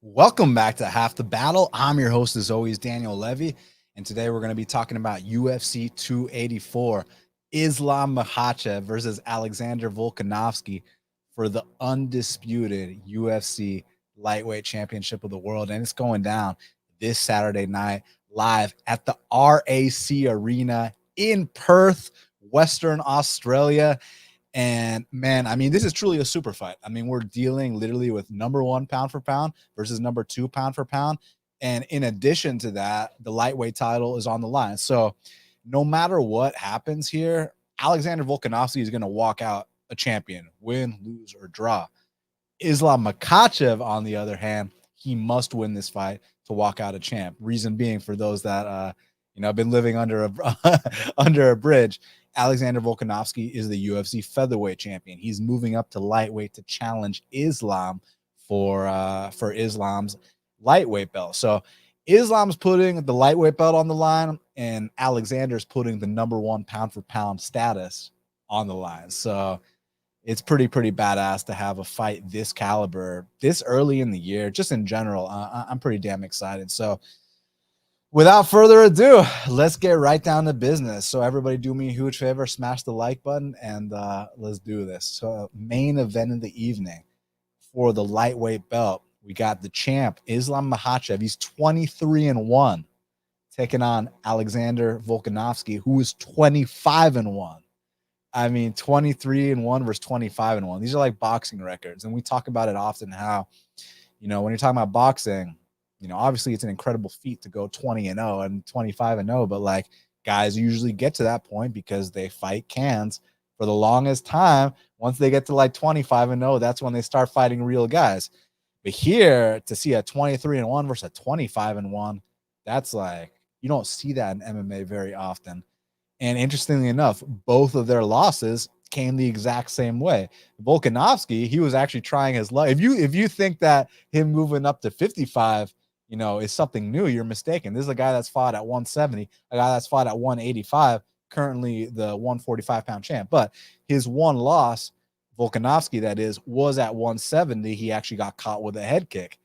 Welcome back to Half the Battle. I'm your host, as always, Daniel Levy, and today we're going to be talking about UFC 284, Islam Makhachev versus Alexander Volkanovski for the undisputed UFC lightweight championship of the world, and it's going down this Saturday night live at the RAC Arena in Perth, Western Australia. And man, I mean, this is truly a super fight. I mean, we're dealing literally with number one pound for pound versus number two pound for pound. And in addition to that, the lightweight title is on the line. So no matter what happens here, Alexander Volkanovski is going to walk out a champion, win, lose, or draw. Islam Makhachev, on the other hand, he must win this fight to walk out a champ. Reason being, for those that have been living under a under a bridge, Alexander Volkanovski is the UFC featherweight champion. He's moving up to lightweight to challenge Islam for Islam's lightweight belt. So Islam's putting the lightweight belt on the line, and Alexander's putting the number one pound for pound status on the line. So it's pretty badass to have a fight this caliber this early in the year. Just in general, I'm pretty damn excited. So without further ado, let's get right down to business. So everybody do me a huge favor, smash the like button, and let's do this. So main event of the evening for the lightweight belt, we got the champ, Islam Makhachev. He's 23-1, taking on Alexander Volkanovski, who is 25-1. I mean, 23-1 versus 25-1. These are like boxing records. And we talk about it often how, when you're talking about boxing, obviously it's an incredible feat to go 20-0 and 25-0, but like guys usually get to that point because they fight cans for the longest time. Once they get to like 25-0, that's when they start fighting real guys. But here, to see a 23-1 versus a 25-1, that's like, you don't see that in MMA very often. And interestingly enough, both of their losses came the exact same way. Volkanovski, he was actually trying his luck. If you think that him moving up to 55, is something new, you're mistaken. This is a guy that's fought at 170, a guy that's fought at 185, currently the 145-pound champ. But his one loss, Volkanovski, that is, was at 170. He actually got caught with a head kick.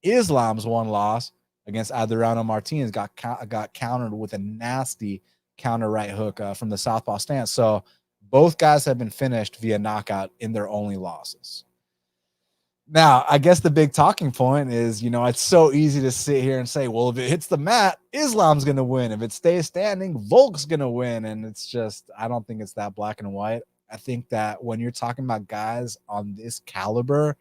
Islam's one loss against Adriano Martinez got countered with a nasty counter right hook from the southpaw stance. So both guys have been finished via knockout in their only losses. Now, I guess the big talking point is, it's so easy to sit here and say, well, if it hits the mat, Islam's going to win. If it stays standing, Volk's going to win. And it's just, I don't think it's that black and white. I think that when you're talking about guys on this caliber,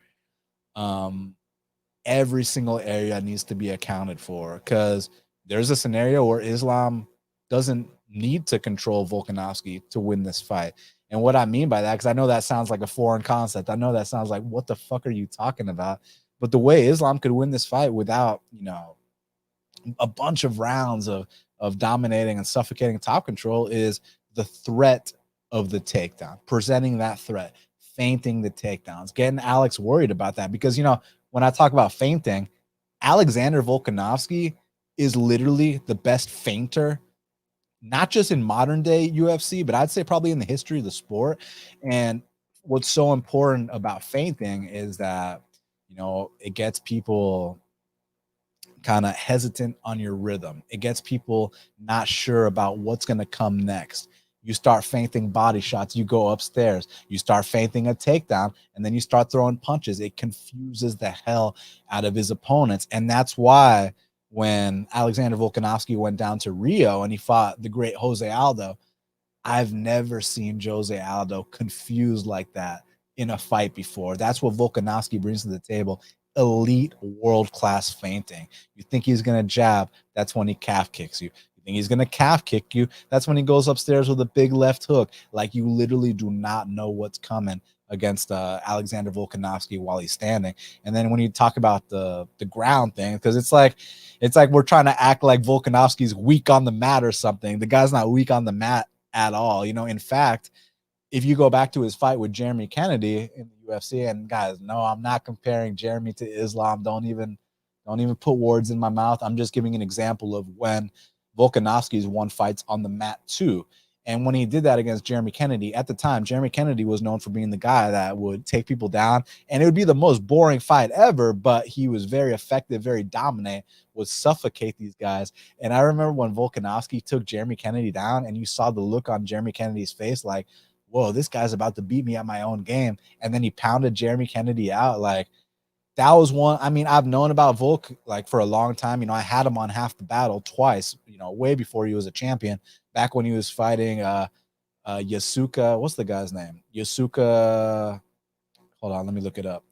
every single area needs to be accounted for, because there's a scenario where Islam doesn't need to control Volkanovski to win this fight. And what I mean by that, because I know that sounds like a foreign concept. I know that sounds like, what the fuck are you talking about? But the way Islam could win this fight without, a bunch of rounds of dominating and suffocating top control is the threat of the takedown, presenting that threat, feinting the takedowns, getting Alex worried about that. Because, when I talk about feinting, Alexander Volkanovski is literally the best feinter, not just in modern day UFC, but I'd say probably in the history of the sport. And what's so important about feinting is that, it gets people kind of hesitant on your rhythm. It gets people not sure about what's going to come next. You start feinting body shots, you go upstairs, you start feinting a takedown, and then you start throwing punches. It confuses the hell out of his opponents. And that's why when Alexander Volkanovski went down to Rio and he fought the great Jose Aldo, I've never seen Jose Aldo confused like that in a fight before. That's what Volkanovski brings to the table. Elite world-class feinting. You think he's going to jab, that's when he calf kicks you. You think he's going to calf kick you, that's when he goes upstairs with a big left hook. Like, you literally do not know what's coming against Alexander Volkanovski while he's standing. And then when you talk about the ground thing, because it's like we're trying to act like Volkanovski's weak on the mat or something. The guy's not weak on the mat at all. In fact, if you go back to his fight with Jeremy Kennedy in the UFC, and guys, no, I'm not comparing Jeremy to Islam. Don't even put words in my mouth. I'm just giving an example of when Volkanovski's won fights on the mat too. And when he did that against Jeremy Kennedy, at the time, Jeremy Kennedy was known for being the guy that would take people down, and it would be the most boring fight ever, but he was very effective, very dominant, would suffocate these guys. And I remember when Volkanovski took Jeremy Kennedy down, and you saw the look on Jeremy Kennedy's face like, whoa, this guy's about to beat me at my own game. And then he pounded Jeremy Kennedy out. Like, that was one. I mean, I've known about Volk like for a long time. You know, I had him on Half the Battle twice, you know, way before he was a champion, back when he was fighting Yasuka. What's the guy's name? Yasuka. Hold on, let me look it up.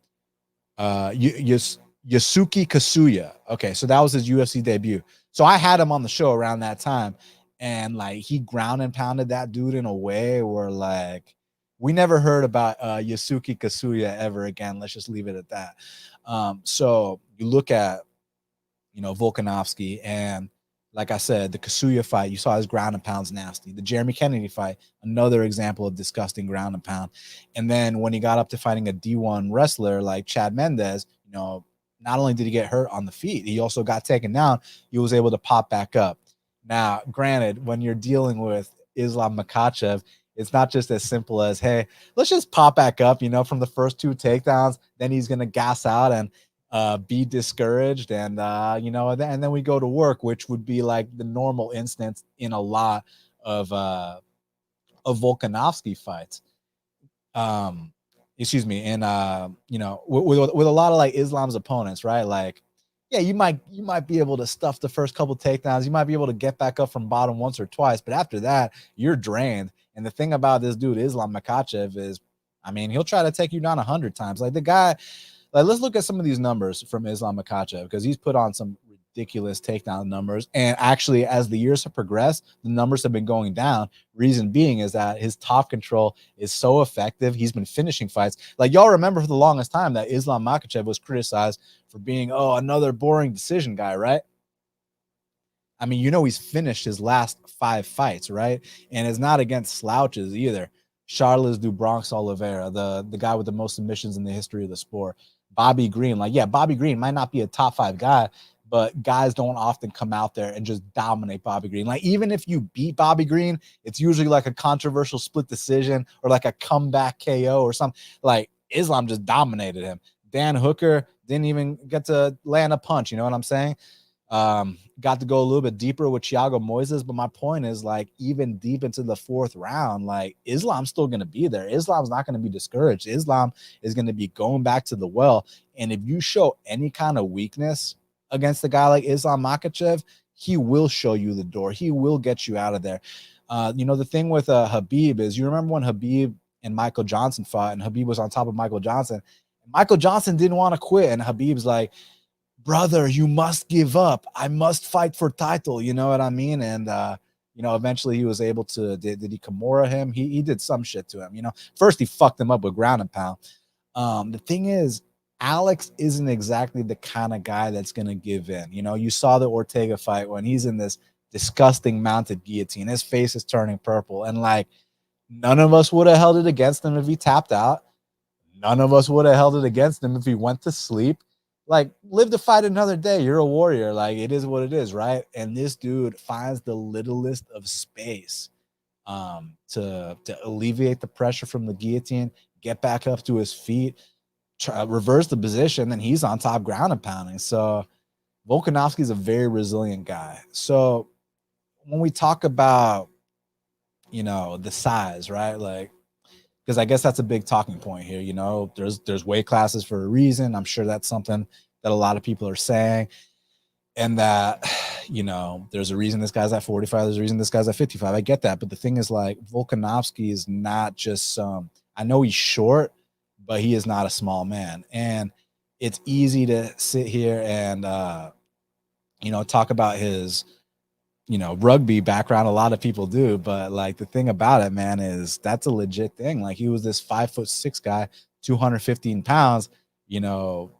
Yasuki Kasuya. Okay, so that was his UFC debut. So I had him on the show around that time, and like he ground and pounded that dude in a way where like we never heard about Yasuki Kasuya ever again. Let's just leave it at that. So you look at, you know, Volkanovski, and like I said, the Kasuya fight, you saw his ground and pound's nasty. The Jeremy Kennedy fight, another example of disgusting ground and pound. And then when he got up to fighting a D1 wrestler like Chad Mendes, you know, not only did he get hurt on the feet, he also got taken down. He was able to pop back up. Now, granted, when you're dealing with Islam Makhachev, it's not just as simple as, hey, let's just pop back up, you know, from the first 2 takedowns. Then he's going to gas out and be discouraged. And, you know, and then we go to work, which would be like the normal instance in a lot of Volkanovski fights. Excuse me. And, you know, with a lot of like Islam's opponents, right? Like, yeah, you might be able to stuff the first couple takedowns. You might be able to get back up from bottom once or twice, but after that, you're drained. And the thing about this dude, Islam Makhachev, is, I mean, he'll try to take you down 100 times. Like the guy, like let's look at some of these numbers from Islam Makhachev, because he's put on some ridiculous takedown numbers. And actually, as the years have progressed, the numbers have been going down. Reason being is that his top control is so effective. He's been finishing fights. Like y'all remember for the longest time that Islam Makhachev was criticized for being, oh, another boring decision guy, right? I mean, you know, he's finished his last 5 fights, right? And it's not against slouches either. Charles do Bronx Oliveira, the guy with the most submissions in the history of the sport. Bobby Green, like, yeah, Bobby Green might not be a top 5 guy, but guys don't often come out there and just dominate Bobby Green. Like, even if you beat Bobby Green, it's usually like a controversial split decision or like a comeback KO or something. Like, Islam just dominated him. Dan Hooker didn't even get to land a punch. You know what I'm saying? Got to go a little bit deeper with Thiago Moises, but my point is, like, even deep into the 4th round, like, Islam's still going to be there. Islam's not going to be discouraged. Islam is going to be going back to the well. And if you show any kind of weakness against a guy like Islam Makhachev, he will show you the door. He will get you out of there. You know, the thing with Habib is, you remember when Habib and Michael Johnson fought, and Habib was on top of Michael Johnson. Michael Johnson didn't want to quit, and Habib's like, brother, you must give up. I must fight for title. You know what I mean? And, you know, eventually he was able to, did he Kimura him? He did some shit to him. You know, first he fucked him up with ground and pound. The thing is, Alex isn't exactly the kind of guy that's going to give in. You know, you saw the Ortega fight when he's in this disgusting mounted guillotine. His face is turning purple. And like, none of us would have held it against him if he tapped out. None of us would have held it against him if he went to sleep. Like, live to fight another day. You're a warrior. Like, it is what it is, right? And this dude finds the littlest of space to alleviate the pressure from the guillotine, get back up to his feet, reverse the position, then he's on top ground and pounding. So Volkanovski is a very resilient guy. So when we talk about, you know, the size, right? Like, because I guess that's a big talking point here. You know, there's weight classes for a reason. I'm sure that's something that a lot of people are saying, and that, you know, there's a reason this guy's at 45. There's a reason this guy's at 55. I get that, but the thing is, like, Volkanovski is not just some. I know he's short, but he is not a small man, and it's easy to sit here and you know, talk about his, you know, rugby background. A lot of people do, but like, the thing about it, man, is that's a legit thing. Like, he was this 5'6" guy, 215 pounds, you know,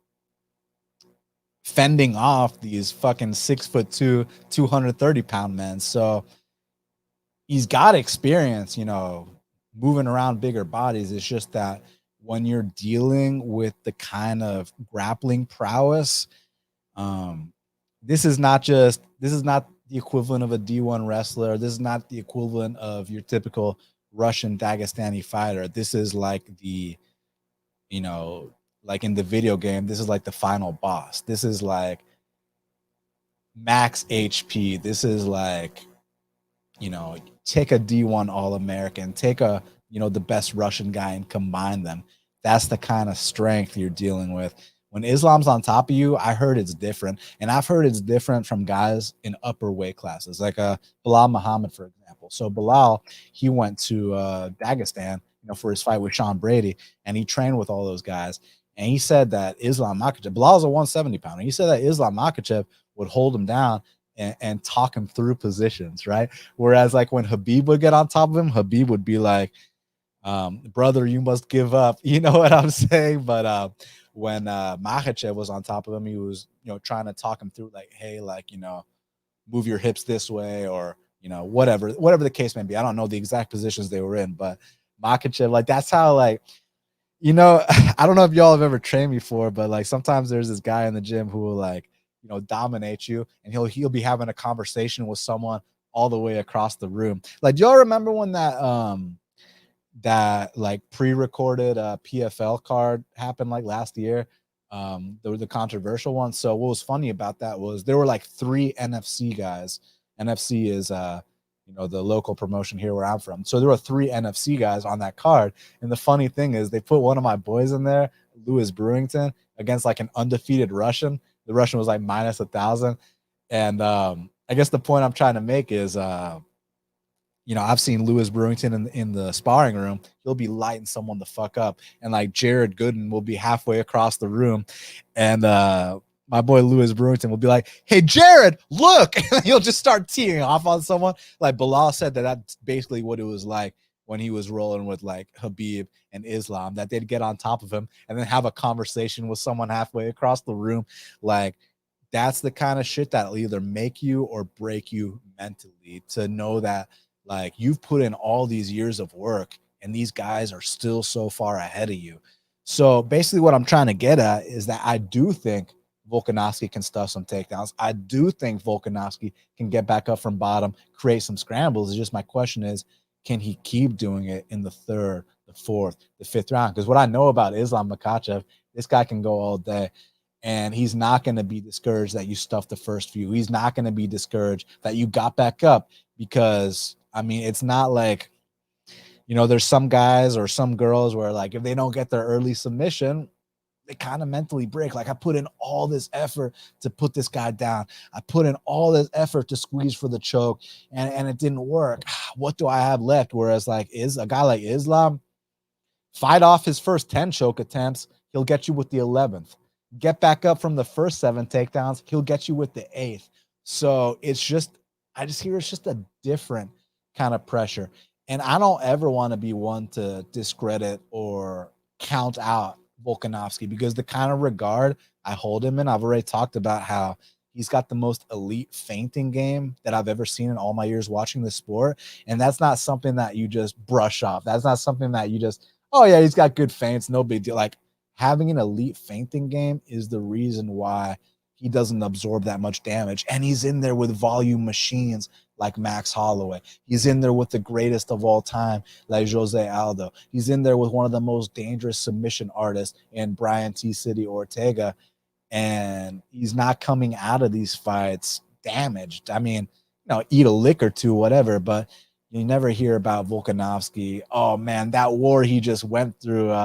fending off these fucking 6'2", 230-pound men. So he's got experience, you know, moving around bigger bodies. It's just that when you're dealing with the kind of grappling prowess, this is not the equivalent of a D1 wrestler. This is not the equivalent of your typical Russian Dagestani fighter. This is like the, you know, like in the video game, this is like the final boss. This is like max HP. This is like, you know, take a D1 All-American, take a, you know, the best Russian guy and combine them. That's the kind of strength you're dealing with. When Islam's on top of you, I heard it's different. And I've heard it's different from guys in upper weight classes, like Bilal Muhammad, for example. So Bilal, he went to Dagestan, you know, for his fight with Sean Brady, and he trained with all those guys. And he said that Islam Makhachev, Bilal's a 170 pounder. He said that Islam Makhachev would hold him down and talk him through positions, right? Whereas like when Habib would get on top of him, Habib would be like, brother, you must give up. You know what I'm saying? But when Makhachev was on top of him, he was, you know, trying to talk him through like, hey, like, you know, move your hips this way, or, you know, whatever the case may be. I don't know the exact positions they were in, but Makhachev, like, that's how, like, you know, I don't know if y'all have ever trained before, but like sometimes there's this guy in the gym who will, like, you know, dominate you, and he'll be having a conversation with someone all the way across the room. Like, do y'all remember when that like pre-recorded PFL card happened like last year? There was the controversial one. So what was funny about that was there were like 3 NFC guys. NFC is you know, the local promotion here where I'm from. So there were 3 NFC guys on that card. And the funny thing is they put one of my boys in there, Lewis Brewington, against like an undefeated Russian. The Russian was like minus 1,000. And I guess the point I'm trying to make is you know, I've seen Lewis Brewington in the sparring room. He'll be lighting someone the fuck up. And like Jared Gooden will be halfway across the room. And my boy Lewis Brewington will be like, hey, Jared, look. And he'll just start teeing off on someone. Like Bilal said that that's basically what it was like when he was rolling with like Habib and Islam, that they'd get on top of him and then have a conversation with someone halfway across the room. Like, that's the kind of shit that'll either make you or break you mentally, to know that like you've put in all these years of work and these guys are still so far ahead of you. So basically what I'm trying to get at is that I do think Volkanovski can stuff some takedowns. I do think Volkanovski can get back up from bottom, create some scrambles. It's just, my question is, can he keep doing it in the 3rd, the 4th, the 5th round? Because what I know about Islam Makhachev, this guy can go all day. And he's not going to be discouraged that you stuffed the first few. He's not going to be discouraged that you got back up, because, I mean, it's not like, you know, there's some guys or some girls where like if they don't get their early submission, they kind of mentally break. Like, I put in all this effort to put this guy down. I put in all this effort to squeeze for the choke, and it didn't work. What do I have left? Whereas like is a guy like Islam, fight off his first 10 choke attempts, he'll get you with the 11th. Get back up from the first 7 takedowns, he'll get you with the 8th. So it's just, I just hear it's just a different kind of pressure. And I don't ever want to be one to discredit or count out Volkanovski, because the kind of regard I hold him in, I've already talked about how he's got the most elite feinting game that I've ever seen in all my years watching this sport. And that's not something that you just brush off. That's not something that you just, oh yeah, he's got good feints, no big deal. Like, having an elite feinting game is the reason why he doesn't absorb that much damage. And he's in there with volume machines like Max Holloway. He's in there with the greatest of all time, like Jose Aldo. He's in there with one of the most dangerous submission artists in Brian T. City Ortega. And he's not coming out of these fights damaged. I mean, you know, eat a lick or two, whatever, but you never hear about Volkanovski. Oh man, that war he just went through,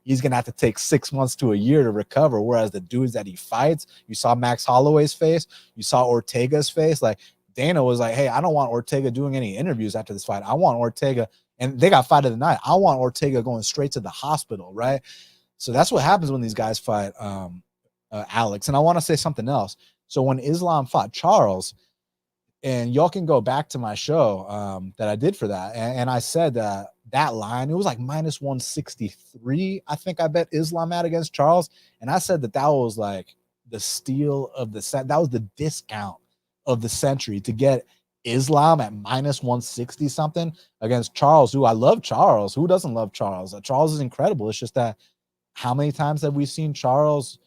he's gonna have to take 6 months to a year to recover. Whereas the dudes that he fights, you saw Max Holloway's face, you saw Ortega's face. Like, Dana was like, hey, I don't want Ortega doing any interviews after this fight. I want Ortega, and they got fight of the night. I want Ortega going straight to the hospital, right? So that's what happens when these guys fight Alex. And I want to say something else. So when Islam fought Charles, and y'all can go back to my show that I did for that. And I said that line, it was like minus 163. I think I bet Islam at against Charles. And I said that was like the steal of the set. That was the discount of the century, to get Islam at minus 160 something against Charles, who I love. Charles. Who doesn't love Charles? Charles is incredible. It's just that, how many times have we seen Charles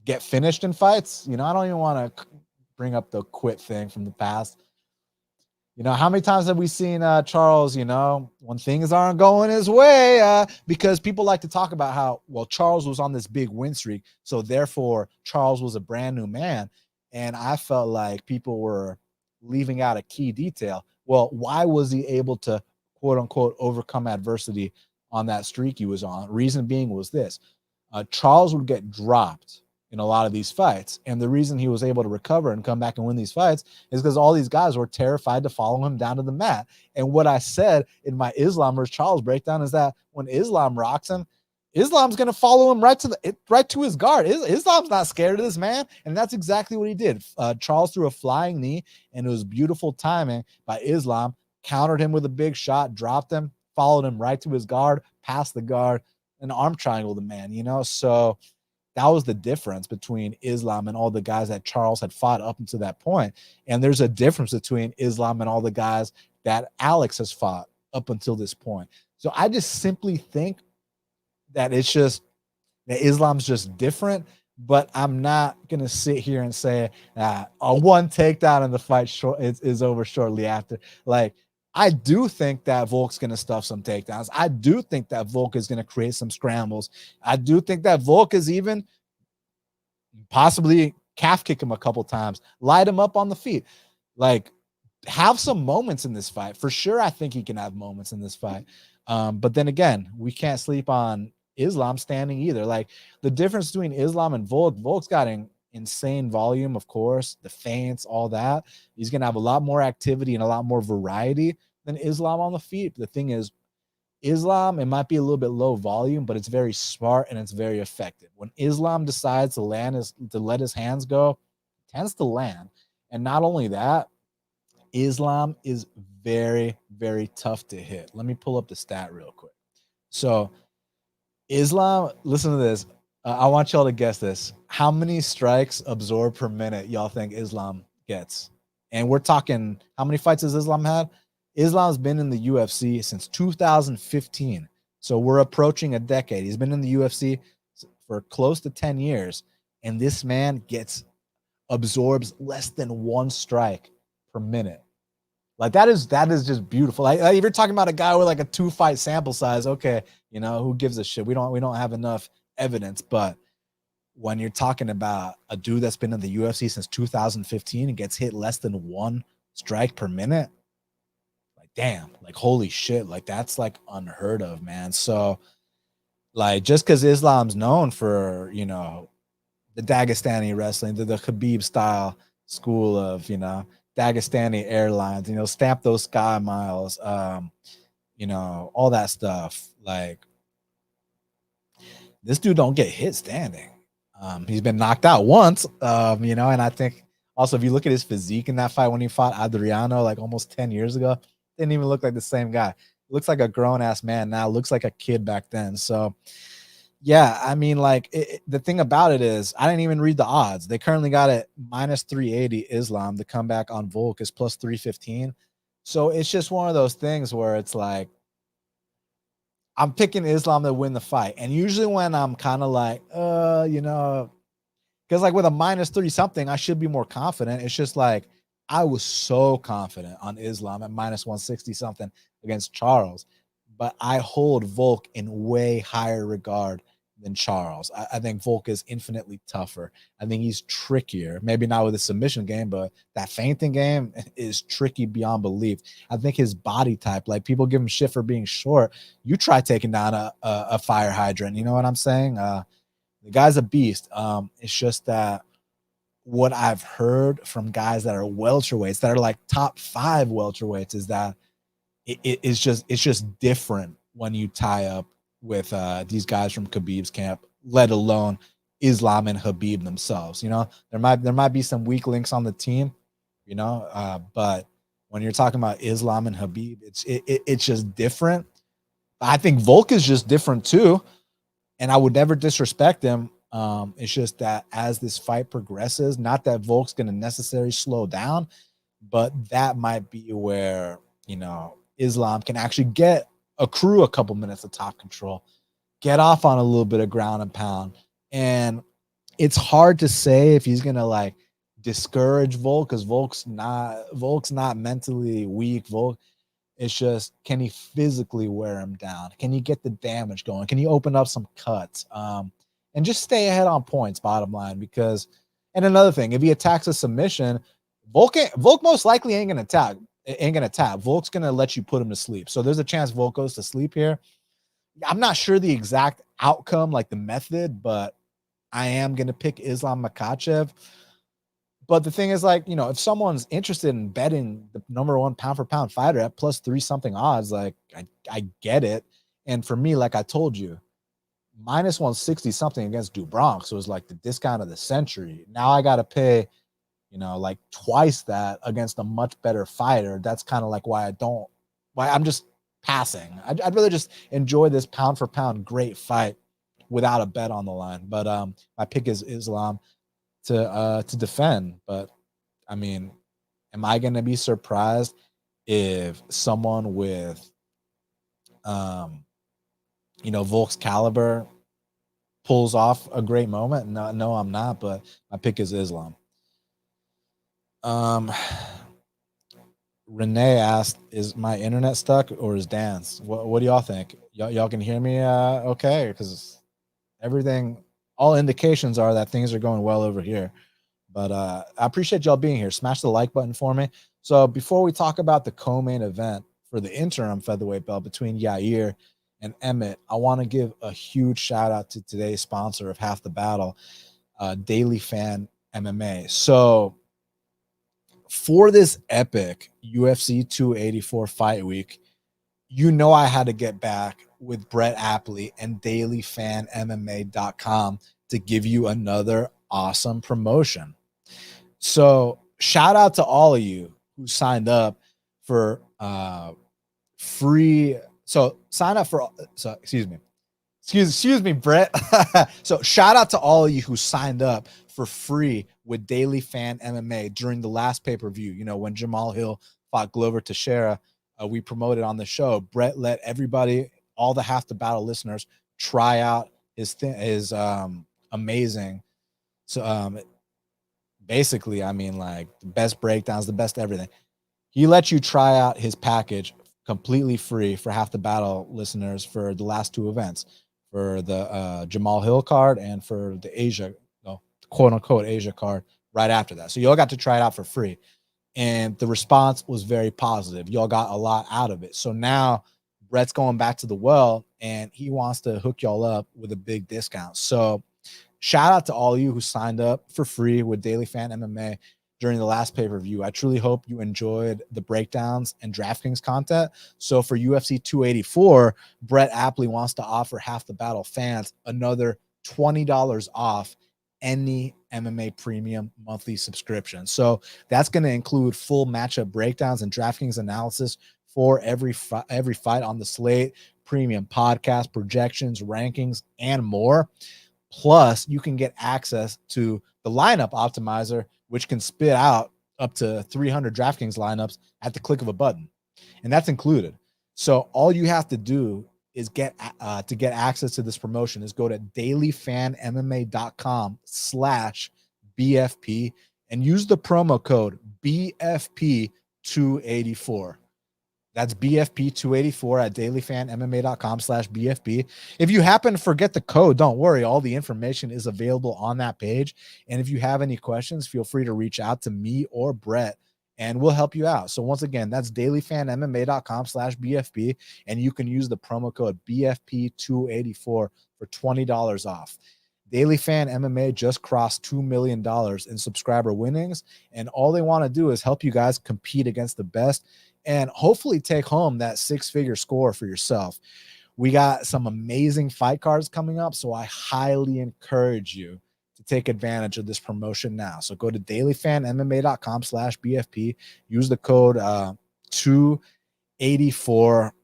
get finished in fights? You know, I don't even want to bring up the quit thing from the past. You know, how many times have we seen Charles, you know, when things aren't going his way, because people like to talk about how, well, Charles was on this big win streak, so therefore Charles was a brand new man. And I felt like people were leaving out a key detail. Well, why was he able to, quote unquote, overcome adversity on that streak he was on? Reason being was this. Charles would get dropped in a lot of these fights. And the reason he was able to recover and come back and win these fights is because all these guys were terrified to follow him down to the mat. And what I said in my Islam versus Charles breakdown is that when Islam rocks him, Islam's going to follow him right to his guard. Islam's not scared of this man. And that's exactly what he did. Charles threw a flying knee, and it was beautiful timing by Islam, countered him with a big shot, dropped him, followed him right to his guard, past the guard, and arm triangle the man, you know? So that was the difference between Islam and all the guys that Charles had fought up until that point. And there's a difference between Islam and all the guys that Alex has fought up until this point. So I just simply think that it's just that Islam's just different, but I'm not going to sit here and say a one takedown in the fight is over shortly after. Like, I do think that Volk's going to stuff some takedowns. I do think that Volk is going to create some scrambles. I do think that Volk is even possibly calf kick him a couple times, light him up on the feet. Like, have some moments in this fight. For sure, I think he can have moments in this fight. But then again, we can't sleep on Islam standing either. Like, the difference between Islam and Volk's got an insane volume, of course, the feints, all that. He's going to have a lot more activity and a lot more variety than Islam on the feet. The thing is, Islam, it might be a little bit low volume, but it's very smart and it's very effective. When Islam decides to let his hands go, it tends to land. And not only that, Islam is very, very tough to hit. Let me pull up the stat real quick. So Islam, listen to this. I want y'all to guess this. How many strikes absorbed per minute y'all think Islam gets? And we're talking, how many fights has Islam had? Islam's been in the UFC since 2015. So we're approaching a decade. He's been in the UFC for close to 10 years. And this man absorbs less than one strike per minute. Like, that is just beautiful. Like, if you're talking about a guy with like a 2-fight sample size, okay, you know, who gives a shit? We don't have enough evidence. But when you're talking about a dude that's been in the UFC since 2015 and gets hit less than one strike per minute, like, damn, like, holy shit, like, that's like unheard of, man. So, like, just because Islam's known for, you know, the Dagestani wrestling, the Khabib style school of, you know, Dagestani airlines, you know, stamp those sky miles, you know, all that stuff. Like, this dude don't get hit standing. He's been knocked out once, you know, and I think also if you look at his physique in that fight when he fought Adriano like almost 10 years ago, didn't even look like the same guy. Looks like a grown-ass man now, looks like a kid back then. So, yeah, I mean, like, the thing about it is I didn't even read the odds. They currently got it minus 380 Islam. The comeback on Volk is plus 315. So it's just one of those things where it's like, I'm picking Islam to win the fight. And usually when I'm kind of like, you know, because like with a minus 3 something, I should be more confident. It's just like, I was so confident on Islam at minus 160 something against Charles, but I hold Volk in way higher regard than Charles. I think Volk is infinitely tougher. I think he's trickier, maybe not with the submission game, but that feinting game is tricky beyond belief. I think his body type, like, people give him shit for being short. You try taking down a fire hydrant. You know what I'm saying? The guy's a beast. It's just that what I've heard from guys that are welterweights, that are like top 5 welterweights, is that it's just different when you tie up with these guys from Khabib's camp, let alone Islam and Khabib themselves. You know, there might be some weak links on the team, you know, but when you're talking about Islam and Khabib, it's just different. I think Volk is just different too, and I would never disrespect him. It's just that as this fight progresses, not that Volk's going to necessarily slow down, but that might be where, you know, Islam can actually accrue a couple minutes of top control, get off on a little bit of ground and pound. And it's hard to say if he's going to like discourage Volk because Volk's not mentally weak. Volk, it's just, can he physically wear him down? Can he get the damage going? Can he open up some cuts? And just stay ahead on points, bottom line. Because, and another thing, if he attacks a submission, Volk most likely ain't gonna tap. Volk's gonna let you put him to sleep. So there's a chance Volk goes to sleep here. I'm not sure the exact outcome, like the method, but I am gonna pick Islam Makhachev. But the thing is, like, if someone's interested in betting the number one pound for pound fighter at plus 3 something odds, like, I get it. And for me, like I told you, minus 160 something against Dubronx was like the discount of the century. Now I got to pay, like twice that against a much better fighter. That's kind of like why I'm just passing. I'd rather just enjoy this pound for pound great fight without a bet on the line. But my pick is Islam to defend. But I mean, am I going to be surprised if someone with Volk's caliber pulls off a great moment? No, I'm not, but my pick is Islam. Renee asked, is my internet stuck or is Dan's? What do y'all think? Y'all can hear me okay? Because all indications are that things are going well over here. But I appreciate y'all being here. Smash the like button for me. So before we talk about the co-main event for the interim featherweight belt between Yair and Emmett, I want to give a huge shout out to today's sponsor of Half the Battle, DailyFanMMA. So for this epic UFC 284 fight week, I had to get back with Brett Apley and DailyFanMMA.com to give you another awesome promotion. So shout out to all of you who signed up for free. So sign up for, excuse me, Brett. So shout out to all of you who signed up for free with Daily Fan MMA during the last pay-per-view. When Jamal Hill fought Glover Teixeira, we promoted on the show. Brett let everybody, all the Half the Battle listeners, try out his amazing. So basically, I mean, like, the best breakdowns, the best everything. He let you try out his package completely free for Half the Battle listeners for the last two events, for the Jamal Hill card and for the Asia, quote unquote Asia card right after that. So y'all got to try it out for free. And the response was very positive. Y'all got a lot out of it. So now Brett's going back to the well and he wants to hook y'all up with a big discount. So shout out to all of you who signed up for free with Daily Fan MMA during the last pay-per-view. I truly hope you enjoyed the breakdowns and DraftKings content. So for UFC 284, Brett Apley wants to offer Half the Battle fans another $20 off any MMA premium monthly subscription. So that's going to include full matchup breakdowns and DraftKings analysis for every fight on the slate, premium podcast projections, rankings, and more. Plus, you can get access to the lineup optimizer, which can spit out up to 300 DraftKings lineups at the click of a button, and that's included. So all you have to do is get access to this promotion is go to dailyfanmma.com/BFP and use the promo code BFP284. That's BFP284 at dailyfanmma.com/BFP. If you happen to forget the code, don't worry. All the information is available on that page. And if you have any questions, feel free to reach out to me or Brett and we'll help you out. So once again, that's dailyfanmma.com/BFP. And you can use the promo code BFP284 for $20 off. Daily Fan MMA just crossed $2 million in subscriber winnings. And all they want to do is help you guys compete against the best and hopefully take home that six-figure score for yourself. We got some amazing fight cards coming up, so I highly encourage you to take advantage of this promotion now. So go to dailyfanmma.com/BFP, use the code 284,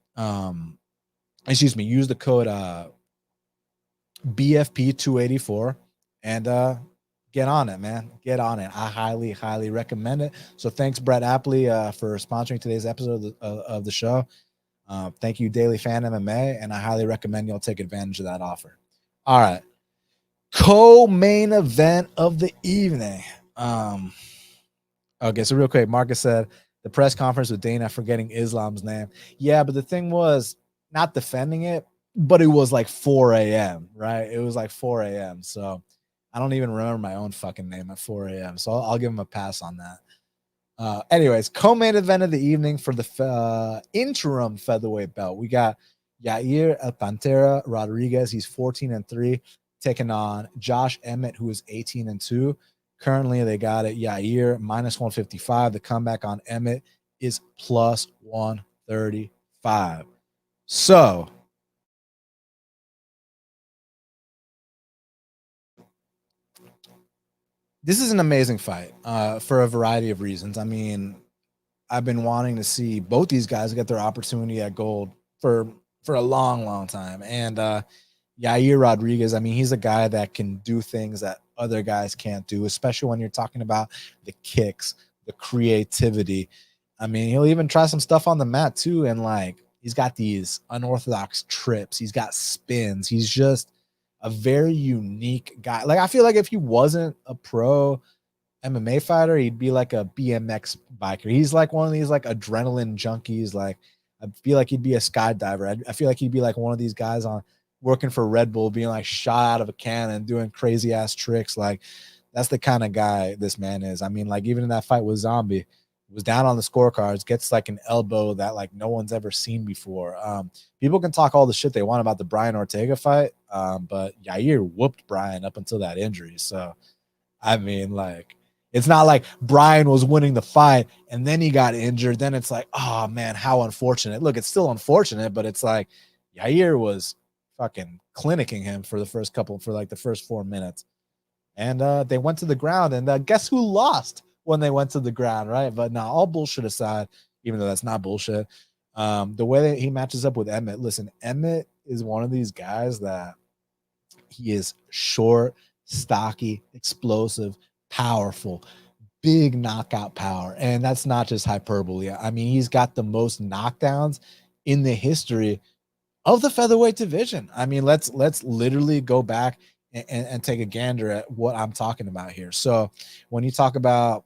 use the code BFP284 and get on it, man. Get on it. I highly, highly recommend it. So thanks, Brett Apley, for sponsoring today's episode of the show. Thank you, Daily Fan MMA, and I highly recommend y'all take advantage of that offer. All right. Co-main event of the evening. Okay, so real quick, Marcus said the press conference with Dana forgetting Islam's name. Yeah, but the thing was not defending it, but it was like 4 a.m., right? It was like 4 a.m. So I don't even remember my own fucking name at 4 a.m. So I'll give him a pass on that. Anyways, co-main event of the evening for the interim featherweight belt. We got Yair El Pantera Rodriguez. He's 14-3, taking on Josh Emmett, who is 18-2. Currently, they got it Yair minus 155. The comeback on Emmett is plus 135. So this is an amazing fight for a variety of reasons. I mean, I've been wanting to see both these guys get their opportunity at gold for a long time. And Yair Rodriguez, I mean, he's a guy that can do things that other guys can't do, especially when you're talking about the kicks, the creativity. I mean, he'll even try some stuff on the mat too. And like, he's got these unorthodox trips, he's got spins. He's just a very unique guy. Like, I feel like if he wasn't a pro MMA fighter, he'd be like a BMX biker. He's like one of these like adrenaline junkies. Like, I feel like he'd be a skydiver. I feel like he'd be like one of these guys on working for Red Bull, being like shot out of a cannon, doing crazy ass tricks. Like, that's the kind of guy this man is. I mean, like, even in that fight with Zombie, was down on the scorecards, gets like an elbow that like no one's ever seen before. People can talk all the shit they want about the Brian Ortega fight, but Yair whooped Brian up until that injury. So, I mean, like, it's not like Brian was winning the fight and then he got injured. Then it's like, oh man, how unfortunate. Look, it's still unfortunate, but it's like Yair was fucking clinicking him for the first 4 minutes. And they went to the ground, and guess who lost when they went to the ground, right? But now, all bullshit aside, even though that's not bullshit, the way that he matches up with Emmett, listen, Emmett is one of these guys that he is short, stocky, explosive, powerful, big knockout power. And that's not just hyperbole. I mean, he's got the most knockdowns in the history of the featherweight division. I mean, let's literally go back and take a gander at what I'm talking about here. So when you talk about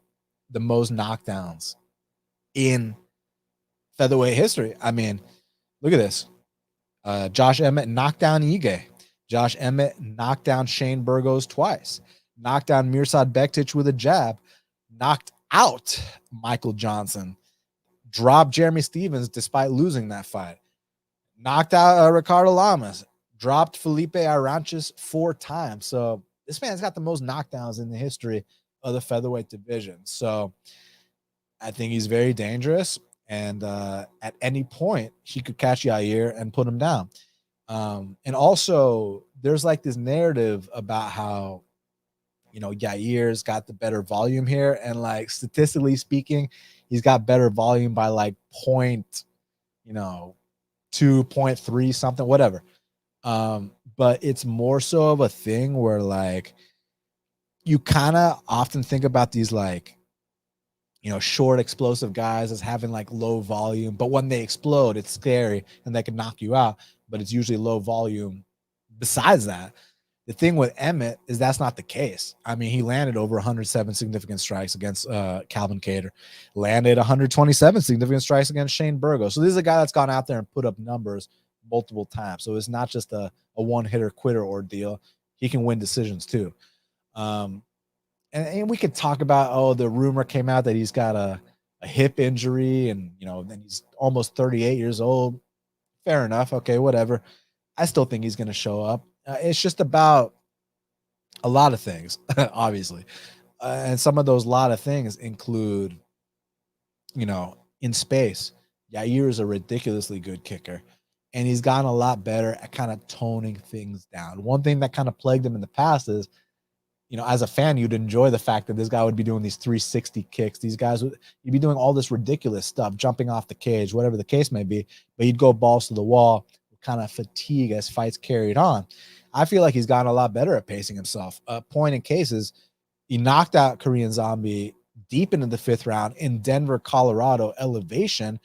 the most knockdowns in featherweight history, I mean, look at this. Josh Emmett knocked down Ige. Josh Emmett knocked down Shane Burgos twice. Knocked down Mirsad Bektic with a jab. Knocked out Michael Johnson. Dropped Jeremy Stevens despite losing that fight. Knocked out Ricardo Lamas. Dropped Felipe Aranches 4 times. So this man's got the most knockdowns in the history of the featherweight division. So I think he's very dangerous. And at any point, he could catch Yair and put him down. And also, there's like this narrative about how, Yair's got the better volume here. And like, statistically speaking, he's got better volume by like 2.3 something, whatever. But it's more so of a thing where like you kind of often think about these like, short explosive guys as having like low volume, but when they explode, it's scary and they can knock you out, but it's usually low volume. Besides that, the thing with Emmett is that's not the case. I mean, he landed over 107 significant strikes against Calvin Kattar, landed 127 significant strikes against Shane Burgos. So this is a guy that's gone out there and put up numbers multiple times. So it's not just a one-hitter quitter ordeal. He can win decisions too. And we could talk about, the rumor came out that he's got a hip injury and, then he's almost 38 years old. Fair enough. Okay, whatever. I still think he's going to show up. It's just about a lot of things, obviously. And some of those lot of things include, in space, Yair is a ridiculously good kicker. And he's gotten a lot better at kind of toning things down. One thing that kind of plagued him in the past is, as a fan, you'd enjoy the fact that this guy would be doing these 360 kicks. These guys you'd be doing all this ridiculous stuff, jumping off the cage, whatever the case may be, but he'd go balls to the wall, kind of fatigue as fights carried on. I feel like he's gotten a lot better at pacing himself. Point in cases, he knocked out Korean Zombie deep into the 5th round in Denver, Colorado elevation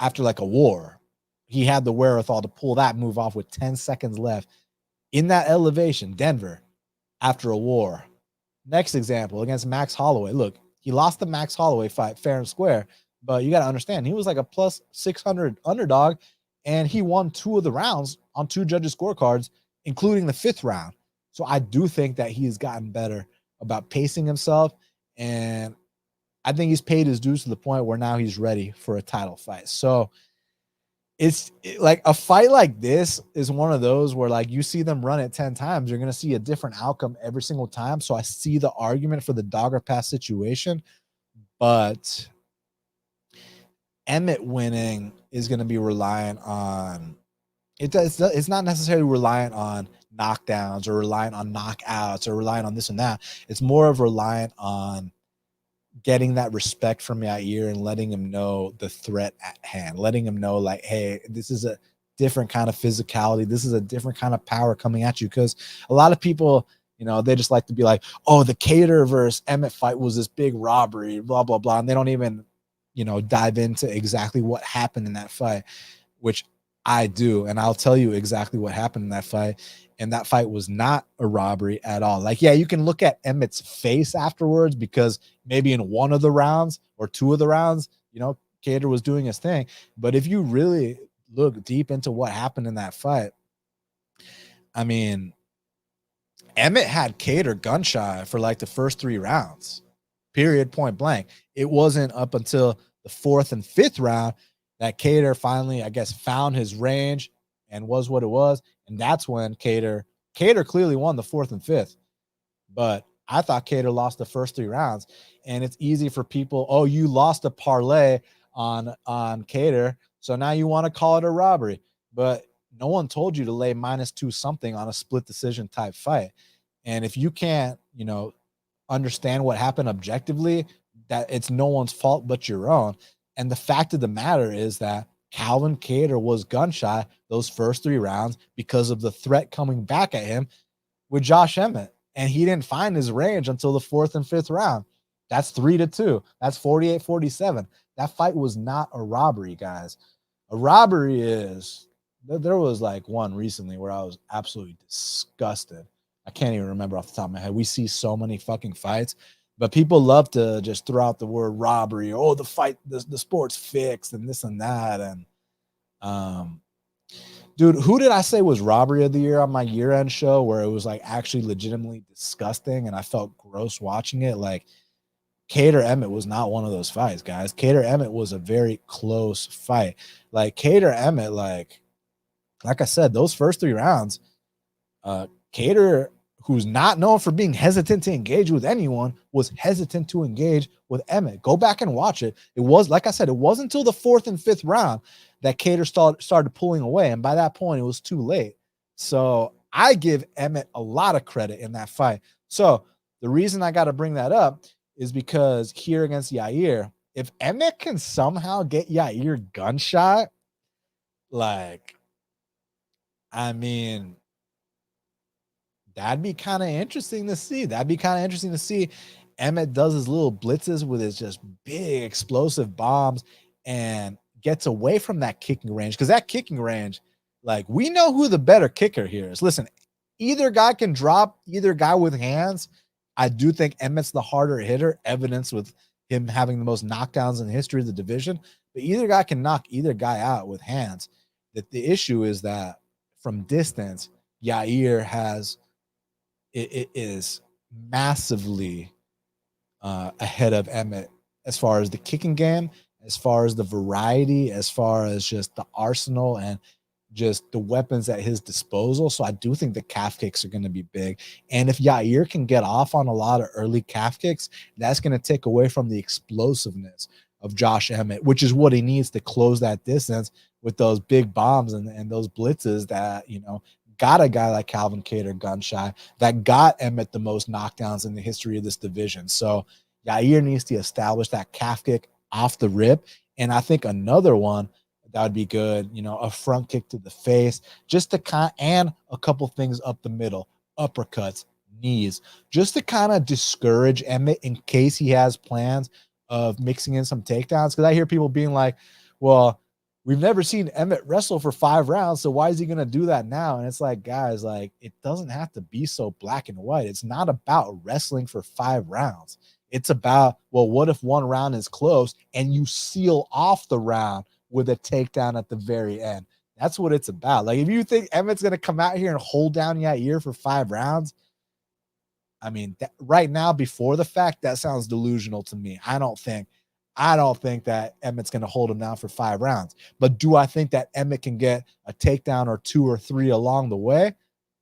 after like a war. He had the wherewithal to pull that move off with 10 seconds left in that elevation, Denver, after a war. Next example against Max Holloway. Look, he lost the Max Holloway fight fair and square, but you got to understand, he was like a plus 600 underdog, and he won 2 of the rounds on 2 judges' scorecards, including the 5th round. So I do think that he's gotten better about pacing himself, and I think he's paid his dues to the point where now he's ready for a title fight. So it's like a fight like this is one of those where, like, you see them run it 10 times, you're going to see a different outcome every single time. So I see the argument for the dogger pass situation, but Emmett winning is going to be reliant on it's not necessarily reliant on knockdowns or reliant on knockouts or reliant on this and that. It's more of reliant on getting that respect from Yair and letting him know the threat at hand, letting him know, like, hey, this is a different kind of physicality. This is a different kind of power coming at you. Because a lot of people, you know, they just like to be like, oh, the Kattar versus Emmett fight was this big robbery, blah, blah, blah. And they don't even, you know, dive into exactly what happened in that fight, which I do. And I'll tell you exactly what happened in that fight. And that fight was not a robbery at all. Like, yeah, you can look at Emmett's face afterwards because maybe in one of the rounds or 2 of the rounds, you know, Kattar was doing his thing. But if you really look deep into what happened in that fight, I mean, Emmett had Kattar gun shy for like the first 3 rounds, period, point blank. It wasn't up until the 4th and 5th round that Kattar finally, I guess, found his range and was what it was. And that's when Kattar clearly won the 4th and 5th. But I thought Kattar lost the first 3 rounds. And it's easy for people, oh, you lost a parlay on Kattar, so now you want to call it a robbery. But no one told you to lay -2 something on a split decision type fight. And if you can't, you know, understand what happened objectively, that it's no one's fault but your own. And the fact of the matter is that Calvin Kattar was gun shy those first 3 rounds because of the threat coming back at him with Josh Emmett. And he didn't find his range until the 4th and 5th round. That's 3-2. That's 48-47. That fight was not a robbery, guys. A robbery is, there was like one recently where I was absolutely disgusted. I can't even remember off the top of my head. We see so many fucking fights, but people love to just throw out the word robbery. Or, oh, the fight, the sport's fixed and this and that. And dude, who did I say was robbery of the year on my year-end show where it was like actually legitimately disgusting and I felt gross watching it? Like, Kattar Emmett was not one of those fights, guys. Kattar Emmett was a very close fight. Like, Kattar Emmett, like I said, those first 3 rounds, Kattar, who's not known for being hesitant to engage with anyone, was hesitant to engage with Emmett. Go back and watch it. It was, like I said, it wasn't until the 4th and 5th round that Kattar started pulling away. And by that point, it was too late. So I give Emmett a lot of credit in that fight. So the reason I got to bring that up is because here against Yair, if Emmett can somehow get Yair gun shot, like, I mean, that'd be kind of interesting to see. That'd be kind of interesting to see. Emmett does his little blitzes with his just big explosive bombs and gets away from that kicking range. Because that kicking range, like, we know who the better kicker here is. Listen, either guy can drop, either guy with hands. I do think Emmett's the harder hitter, evidence with him having the most knockdowns in the history of the division. But either guy can knock either guy out with hands. That the issue is that from distance, Yair has it is massively ahead of Emmett as far as the kicking game, as far as the variety, as far as just the arsenal and just the weapons at his disposal. So I do think the calf kicks are going to be big. And if Yair can get off on a lot of early calf kicks, that's going to take away from the explosiveness of Josh Emmett, which is what he needs to close that distance with those big bombs and those blitzes that, you know, got a guy like Calvin Kattar gun shy, that got Emmett the most knockdowns in the history of this division. So Yair needs to establish that calf kick off the rip. And I think another one that would be good, you know, a front kick to the face, just to and a couple things up the middle, uppercuts, knees, just to kind of discourage Emmett in case he has plans of mixing in some takedowns. Because I hear people being like, well, we've never seen Emmett wrestle for 5 rounds, so why is he going to do that now? And it's like, guys, like, it doesn't have to be so black and white. It's not about wrestling for 5 rounds. It's about, well, what if one round is close and you seal off the round with a takedown at the very end? That's what it's about. Like, if you think Emmett's going to come out here and hold down Yair for 5 rounds, I mean, right now, before the fact, that sounds delusional to me. I don't think that Emmett's going to hold him down for 5 rounds. But do I think that Emmett can get a takedown or 2 or 3 along the way?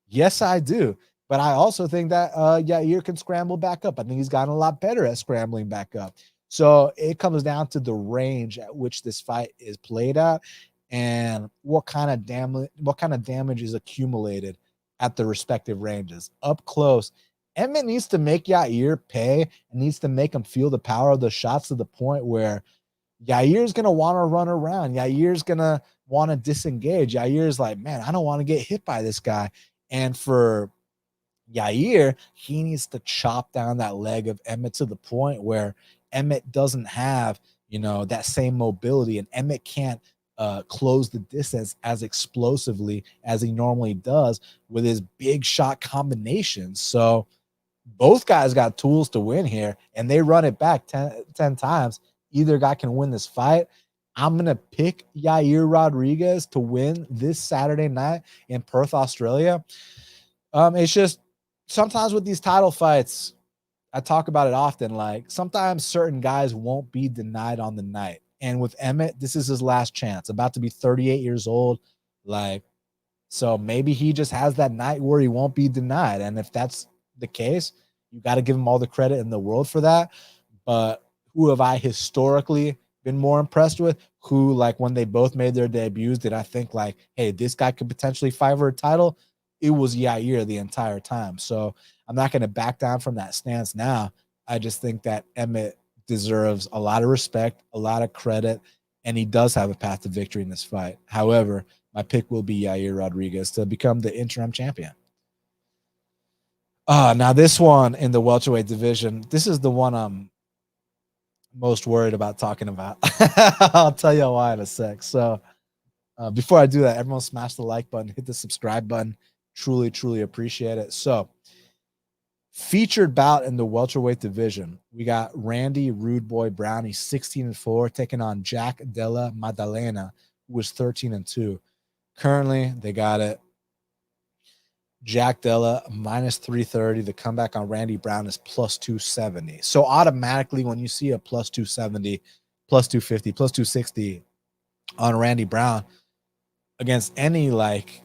Yes, I do. But I also think that Yair can scramble back up. I think he's gotten a lot better at scrambling back up. So it comes down to the range at which this fight is played at and what kind of damage is accumulated at the respective ranges. Up close, Emmett needs to make Yair pay and needs to make him feel the power of the shots to the point where Yair's going to want to run around. Yair's going to want to disengage. Yair's like, man, I don't want to get hit by this guy. And for Yair, he needs to chop down that leg of Emmett to the point where Emmett doesn't have, that same mobility, and Emmett can't close the distance as explosively as he normally does with his big shot combinations. So both guys got tools to win here, and they run it back 10 times. Either guy can win this fight. I'm going to pick Yair Rodriguez to win this Saturday night in Perth, Australia. It's just sometimes with these title fights, I talk about it often, like sometimes certain guys won't be denied on the night. And with Emmett, this is his last chance, about to be 38 years old. Like, so maybe he just has that night where he won't be denied. And if that's the case, you got to give him all the credit in the world for that. But who have I historically been more impressed with? Who, like, when they both made their debuts, did I think like, hey, this guy could potentially fight for a title? It was Yair the entire time. So I'm not going to back down from that stance now. I just think that Emmett deserves a lot of respect, a lot of credit, and he does have a path to victory in this fight. However, my pick will be Yair Rodriguez to become the interim champion. Now this one in the welterweight division, this is the one I'm most worried about talking about. I'll tell you why in a sec. So before I do that, everyone smash the like button, hit the subscribe button. Truly, truly appreciate it. So featured bout in the welterweight division, we got Randy Rude Boy Brown. He's 16-4, taking on Jack Della Maddalena, who was 13-2. Currently, they got it. Jack Della minus 330. The comeback on Randy Brown is plus 270. So automatically, when you see a plus 270, plus 250, plus 260 on Randy Brown against any, like,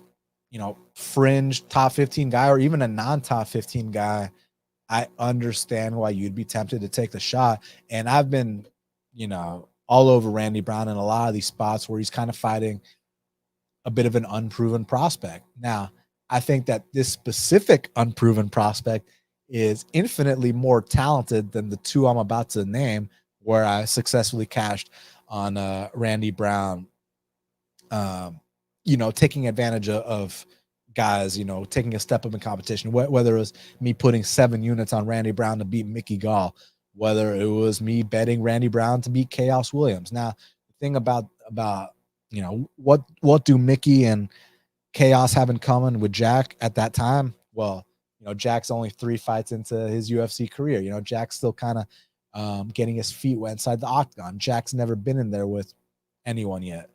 fringe top 15 guy or even a non-top 15 guy, I understand why you'd be tempted to take the shot. And I've been, all over Randy Brown in a lot of these spots where he's kind of fighting a bit of an unproven prospect. Now, I think that this specific unproven prospect is infinitely more talented than the two I'm about to name, where I successfully cashed on Randy Brown, taking advantage of guys, taking a step up in competition, whether it was me putting 7 units on Randy Brown to beat Mickey Gall, whether it was me betting Randy Brown to beat Chaos Williams. Now, the thing about what do Mickey and Chaos have in common with Jack at that time? Well, Jack's only 3 fights into his UFC career. Jack's still kind of getting his feet wet inside the octagon. Jack's never been in there with anyone yet.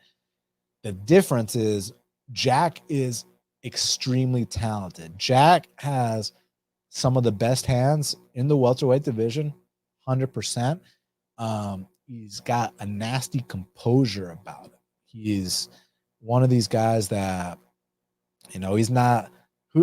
The difference is Jack is extremely talented. Jack has some of the best hands in the welterweight division, 100%. He's got a nasty composure about him. He's one of these guys that, he's not.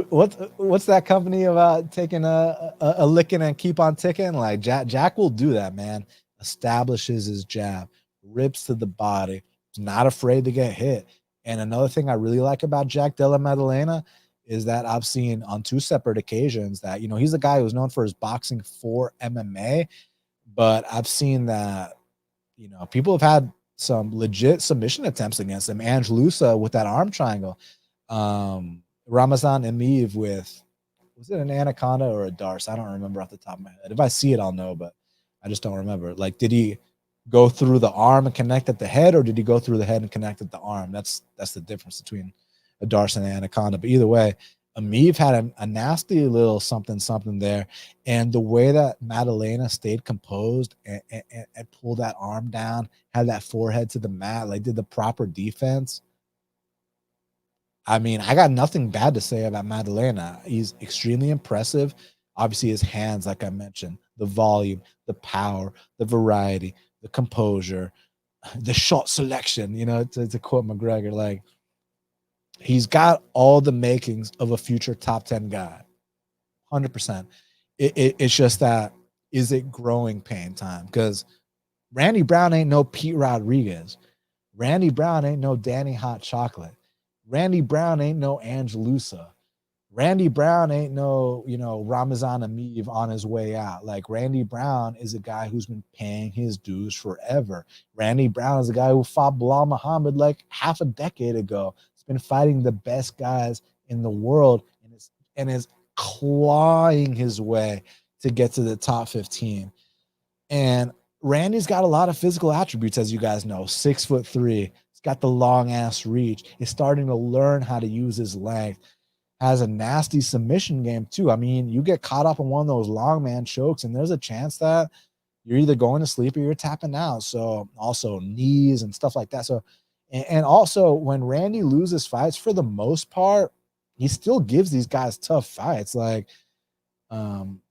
What's that company about taking a licking and keep on ticking? Like Jack will do that, man. Establishes his jab, rips to the body, not afraid to get hit. And another thing I really like about Jack Della Maddalena is that I've seen on 2 separate occasions that, he's a guy who's known for his boxing for MMA, but I've seen that, people have had some legit submission attempts against him. Angelusa with that arm triangle. Ramazan Emiv with, was it an anaconda or a darce? I don't remember off the top of my head. If I see it, I'll know, but I just don't remember. Like, did he go through the arm and connect at the head, or did he go through the head and connect at the arm? That's the difference between a Darce and an Anaconda. But either way, Amiv had a nasty little something there. And the way that Maddalena stayed composed and pulled that arm down, had that forehead to the mat, like did the proper defense. I mean, I got nothing bad to say about Maddalena. He's extremely impressive. Obviously, his hands, like I mentioned, the volume, the power, the variety, the composure, the shot selection, you know, to quote McGregor, like he's got all the makings of a future top 10 guy. 100%. It's just that, is it growing pain time? Because Randy Brown ain't no Pete Rodriguez. Randy Brown ain't no Danny Hot Chocolate. Randy Brown ain't no Angelusa. Randy Brown ain't no, you know, Ramazan Amiv on his way out. Like, Randy Brown is a guy who's been paying his dues forever. Randy Brown is a guy who fought Bilal Muhammad like half a decade ago. He's been fighting the best guys in the world and is clawing his way to get to the top 15. And Randy's got a lot of physical attributes, as you guys know. 6'3". He's got the long ass reach. He's starting to learn how to use his length. Has a nasty submission game too. I mean, you get caught up in one of those long man chokes, and there's a chance that you're either going to sleep or you're tapping out. So also knees and stuff like that. So, and also when Randy loses fights, for the most part, he still gives these guys tough fights. Like, you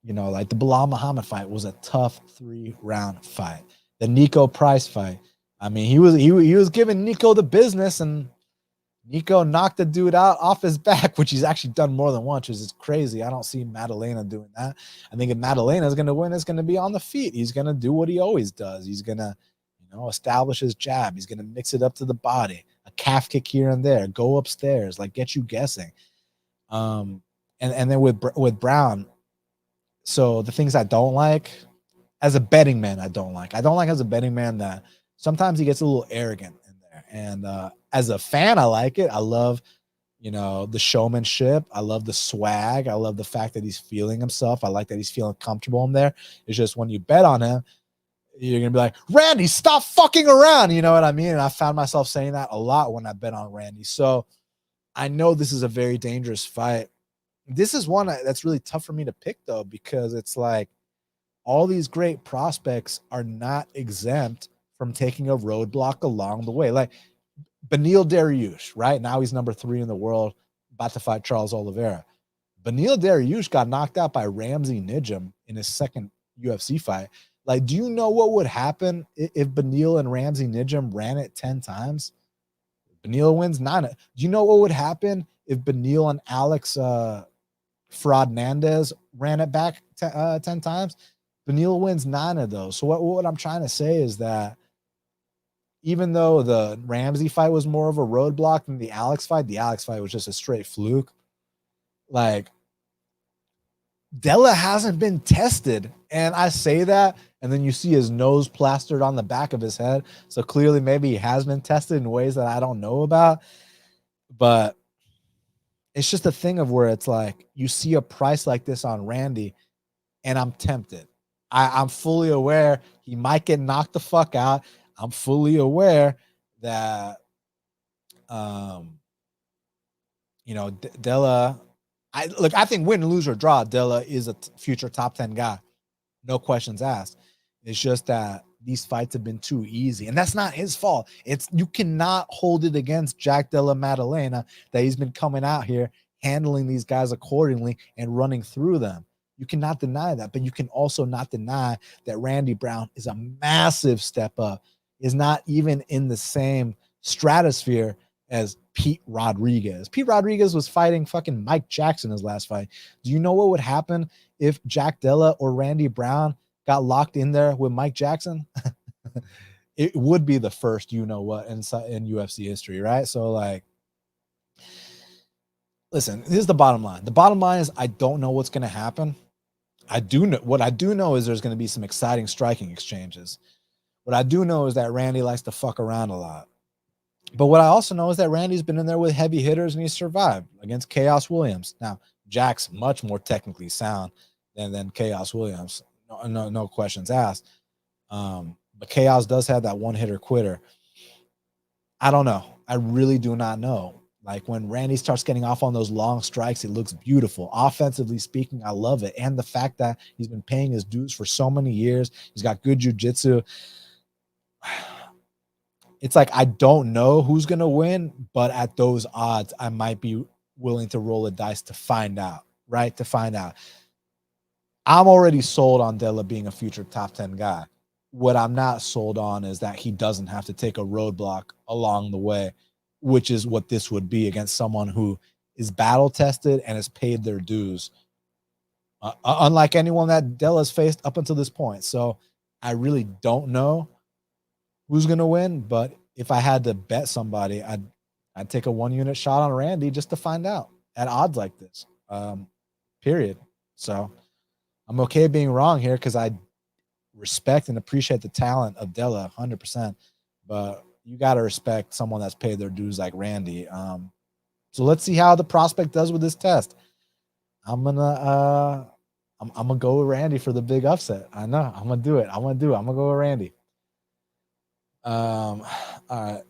know, like the Bilal Muhammad fight was a tough 3-round fight. The Nico Price fight, I mean, he was giving Nico the business, and Nico knocked the dude out off his back, which he's actually done more than once, which is crazy. I don't see Maddalena doing that. I think if Maddalena is going to win, it's going to be on the feet. He's going to do what he always does. He's going to, you know, establish his jab. He's going to mix it up to the body, a calf kick here and there, go upstairs, like get you guessing. And then with Brown, so the things I don't like as a betting man, I don't like as a betting man that sometimes he gets a little arrogant in there. And as a fan, I like it. I love, you know, the showmanship. I love the swag. I love the fact that he's feeling himself. I like that he's feeling comfortable in there. It's just when you bet on him, you're going to be like, Randy, stop fucking around. You know what I mean? And I found myself saying that a lot when I bet on Randy. So I know this is a very dangerous fight. This is one that's really tough for me to pick, though, because it's like all these great prospects are not exempt from taking a roadblock along the way. Like Beneil Dariush, right? Now he's number 3 in the world, about to fight Charles Oliveira. Beneil Dariush got knocked out by Ramsey Nijem in his second UFC fight. Like, do you know what would happen if Beneil and Ramsey Nijem ran it 10 times? Beneil wins 9. Do you know what would happen if Beneil and Alex Fernandez ran it back 10 times? Beneil wins 9 of those. So what I'm trying to say is that even though the Ramsey fight was more of a roadblock than the Alex fight was just a straight fluke. Like, Della hasn't been tested. And I say that, and then you see his nose plastered on the back of his head. So clearly maybe he has been tested in ways that I don't know about. But it's just a thing of where it's like you see a price like this on Randy, and I'm tempted. I'm fully aware he might get knocked the fuck out. I'm fully aware that, you know, Della, I think win, lose, or draw, Della is a future top 10 guy. No questions asked. It's just that these fights have been too easy, and that's not his fault. You cannot hold it against Jack Della Maddalena that he's been coming out here handling these guys accordingly and running through them. You cannot deny that, but you can also not deny that Randy Brown is a massive step up, is not even in the same stratosphere as Pete Rodriguez. Pete Rodriguez was fighting fucking Mike Jackson his last fight. Do you know what would happen if Jack Della or Randy Brown got locked in there with Mike Jackson? It would be the first, you know what, in UFC history, right? So, like, listen, here's the bottom line. The bottom line is I don't know what's going to happen. What I do know is there's going to be some exciting striking exchanges. What I do know is that Randy likes to fuck around a lot. But what I also know is that Randy's been in there with heavy hitters and he's survived against Chaos Williams. Now, Jack's much more technically sound than Chaos Williams. No questions asked. But Chaos does have that one hitter quitter. I don't know. I really do not know. Like when Randy starts getting off on those long strikes, it looks beautiful. Offensively speaking, I love it. And the fact that he's been paying his dues for so many years, he's got good jiu-jitsu. It's like I don't know who's going to win, but at those odds, I might be willing to roll a dice to find out, right? To find out. I'm already sold on Della being a future top 10 guy. What I'm not sold on is that he doesn't have to take a roadblock along the way, which is what this would be against someone who is battle tested and has paid their dues, unlike anyone that Della's faced up until this point. So I really don't know who's going to win, but if I had to bet somebody, I'd take a 1-unit shot on Randy just to find out at odds like this, period. So I'm okay being wrong here because I respect and appreciate the talent of Della 100%, but you got to respect someone that's paid their dues like Randy. So let's see how the prospect does with this test. I'm gonna go with Randy for the big upset. I know I'm gonna do it. I'm gonna go with Randy. All right.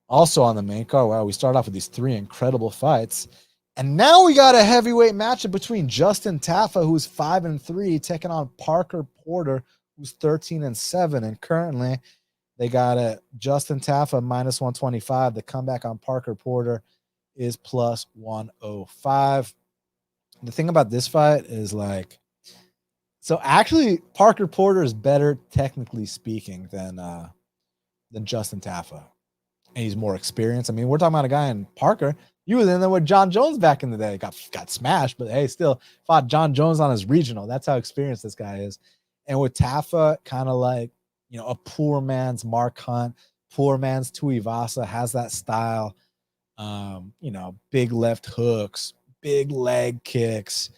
Also on the main card, wow, we start off with these 3 incredible fights. And now we got a heavyweight matchup between Justin Tafa, who's 5-3, taking on Parker Porter, who's 13-7. And currently, they got a Justin Tafa minus 125. The comeback on Parker Porter is plus 105. The thing about this fight is like, so actually, Parker Porter is better, technically speaking, than Justin Tafa. And he's more experienced. I mean, we're talking about a guy in Parker. You was in there with John Jones back in the day. Got smashed, but hey, still fought John Jones on his regional. That's how experienced this guy is. And with Tafa, kind of like, you know, a poor man's Mark Hunt, poor man's Tuivasa, has that style. You know, big left hooks, big leg kicks.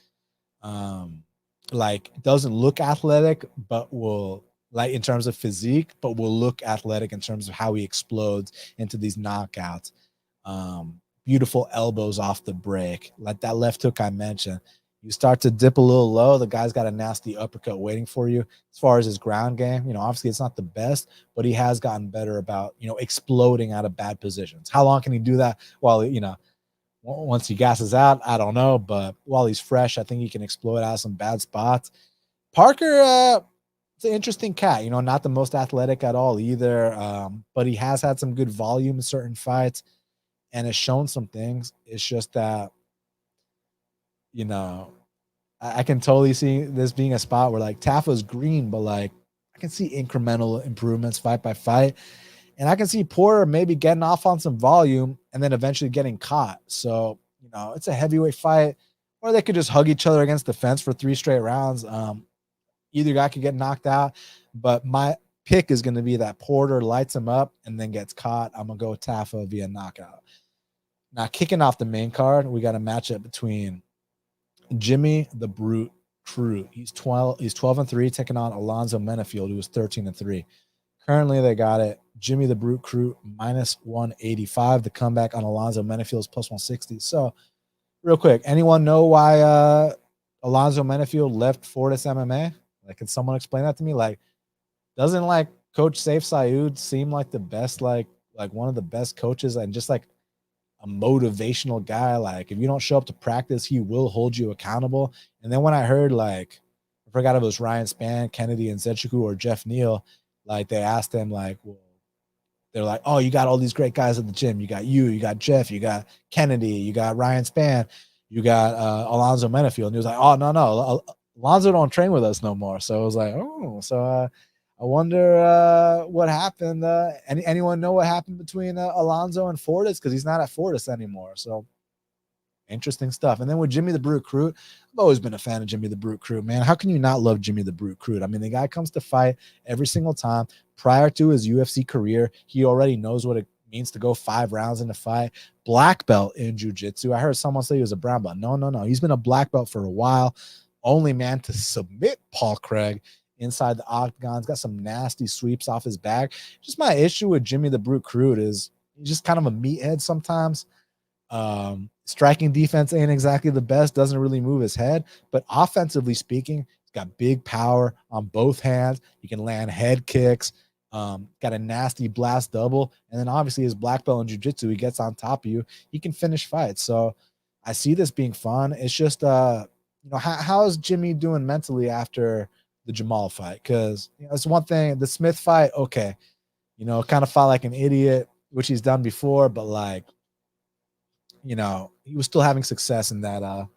Like doesn't look athletic, but will, like in terms of physique, but will look athletic in terms of how he explodes into these knockouts. Beautiful elbows off the break, like that left hook I mentioned. You start to dip a little low, the guy's got a nasty uppercut waiting for you. As far as his ground game, you know, obviously it's not the best, but he has gotten better about, you know, exploding out of bad positions. How long can he do that? While, you know, once he gasses out, I don't know, but while he's fresh, I think he can explode out of some bad spots. Parker, it's an interesting cat, you know, not the most athletic at all either, but he has had some good volume in certain fights and has shown some things. It's just that, you know, I can totally see this being a spot where like Tafa's green, but like I can see incremental improvements fight by fight. And I can see Porter maybe getting off on some volume and then eventually getting caught. So, you know, it's a heavyweight fight, or they could just hug each other against the fence for 3 straight rounds. Either guy could get knocked out, but my pick is going to be that Porter lights him up and then gets caught. I'm going to go Tafa via knockout. Now, kicking off the main card, we got a matchup between Jimmy the Brute Crute. He's 12-3, taking on Alonzo Menifield, who is 13-3. Currently, they got it. Jimmy the Brute Crute minus 185. The comeback on Alonzo Menifield's plus 160. So, real quick, anyone know why Alonzo Menifield left Fortis MMA? Like, can someone explain that to me? Like, doesn't like Coach Saif Saud seem like the best, like one of the best coaches and just like a motivational guy? Like, if you don't show up to practice, he will hold you accountable. And then when I heard, like, I forgot if it was Ryan Spann, Kennedy and Nzechukwu, or Jeff Neal, like, they asked him, like, well, they're like, oh, you got all these great guys at the gym. You got Jeff, you got Kennedy, you got Ryan Spann, you got Alonzo Menifield. And he was like, oh, no, Alonzo don't train with us no more. So I was like, oh, so I wonder what happened. Anyone know what happened between Alonzo and Fortis? Because he's not at Fortis anymore. So interesting stuff. And then with Jimmy the Brute Crute, I've always been a fan of Jimmy the Brute Crute, man. How can you not love Jimmy the Brute Crute? I mean, the guy comes to fight every single time. Prior to his UFC career, he already knows what it means to go 5 rounds in a fight. Black belt in jiu-jitsu. I heard someone say he was a brown belt. No. He's been a black belt for a while. Only man to submit Paul Craig inside the octagon. He's got some nasty sweeps off his back. Just my issue with Jimmy the Brute Crute is he's just kind of a meathead sometimes. Striking defense ain't exactly the best, doesn't really move his head, but offensively speaking, he's got big power on both hands. He can land head kicks. Got a nasty blast double. And then obviously his black belt in jiu-jitsu, he gets on top of you. He can finish fights. So I see this being fun. It's just, how is Jimmy doing mentally after the Jamal fight? Because it's one thing, the Smith fight, okay, kind of fought like an idiot, which he's done before, but like, he was still having success in that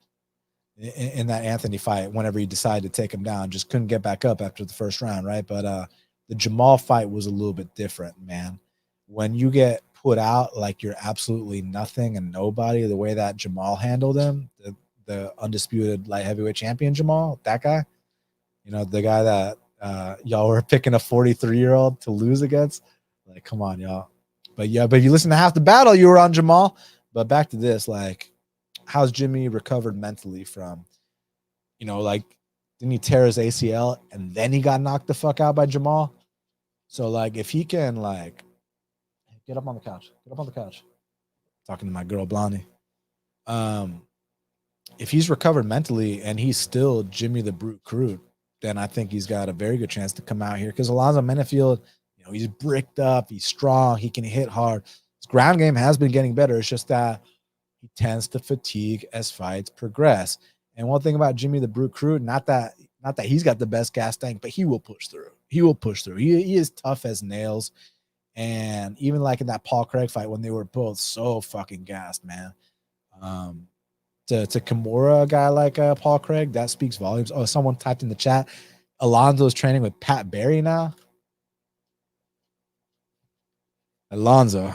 Anthony fight whenever he decided to take him down. Just couldn't get back up after the first round, right? But the Jamal fight was a little bit different, man. When you get put out like you're absolutely nothing and nobody, the way that Jamal handled him, the undisputed light heavyweight champion Jamal, that guy, the guy that y'all were picking a 43-year-old to lose against. Like, come on, y'all. But if you listen to half the battle, you were on Jamal. But back to this, like, how's Jimmy recovered mentally from, like, didn't he tear his ACL and then he got knocked the fuck out by Jamal? So, like, if he can, like, get up on the couch. Get up on the couch. Talking to my girl, Blondie. If he's recovered mentally and he's still Jimmy the Brute Crute, then I think he's got a very good chance to come out here. Because Alonzo Menifield, he's bricked up. He's strong. He can hit hard. His ground game has been getting better. It's just that he tends to fatigue as fights progress. And one thing about Jimmy the Brute Crute, not that he's got the best gas tank, but he will push through. He will push through. He is tough as nails. And even like in that Paul Craig fight when they were both so fucking gassed, man. To Kimura, a guy like Paul Craig, that speaks volumes. Oh, someone typed in the chat, Alonzo is training with Pat Barry now. Alonzo.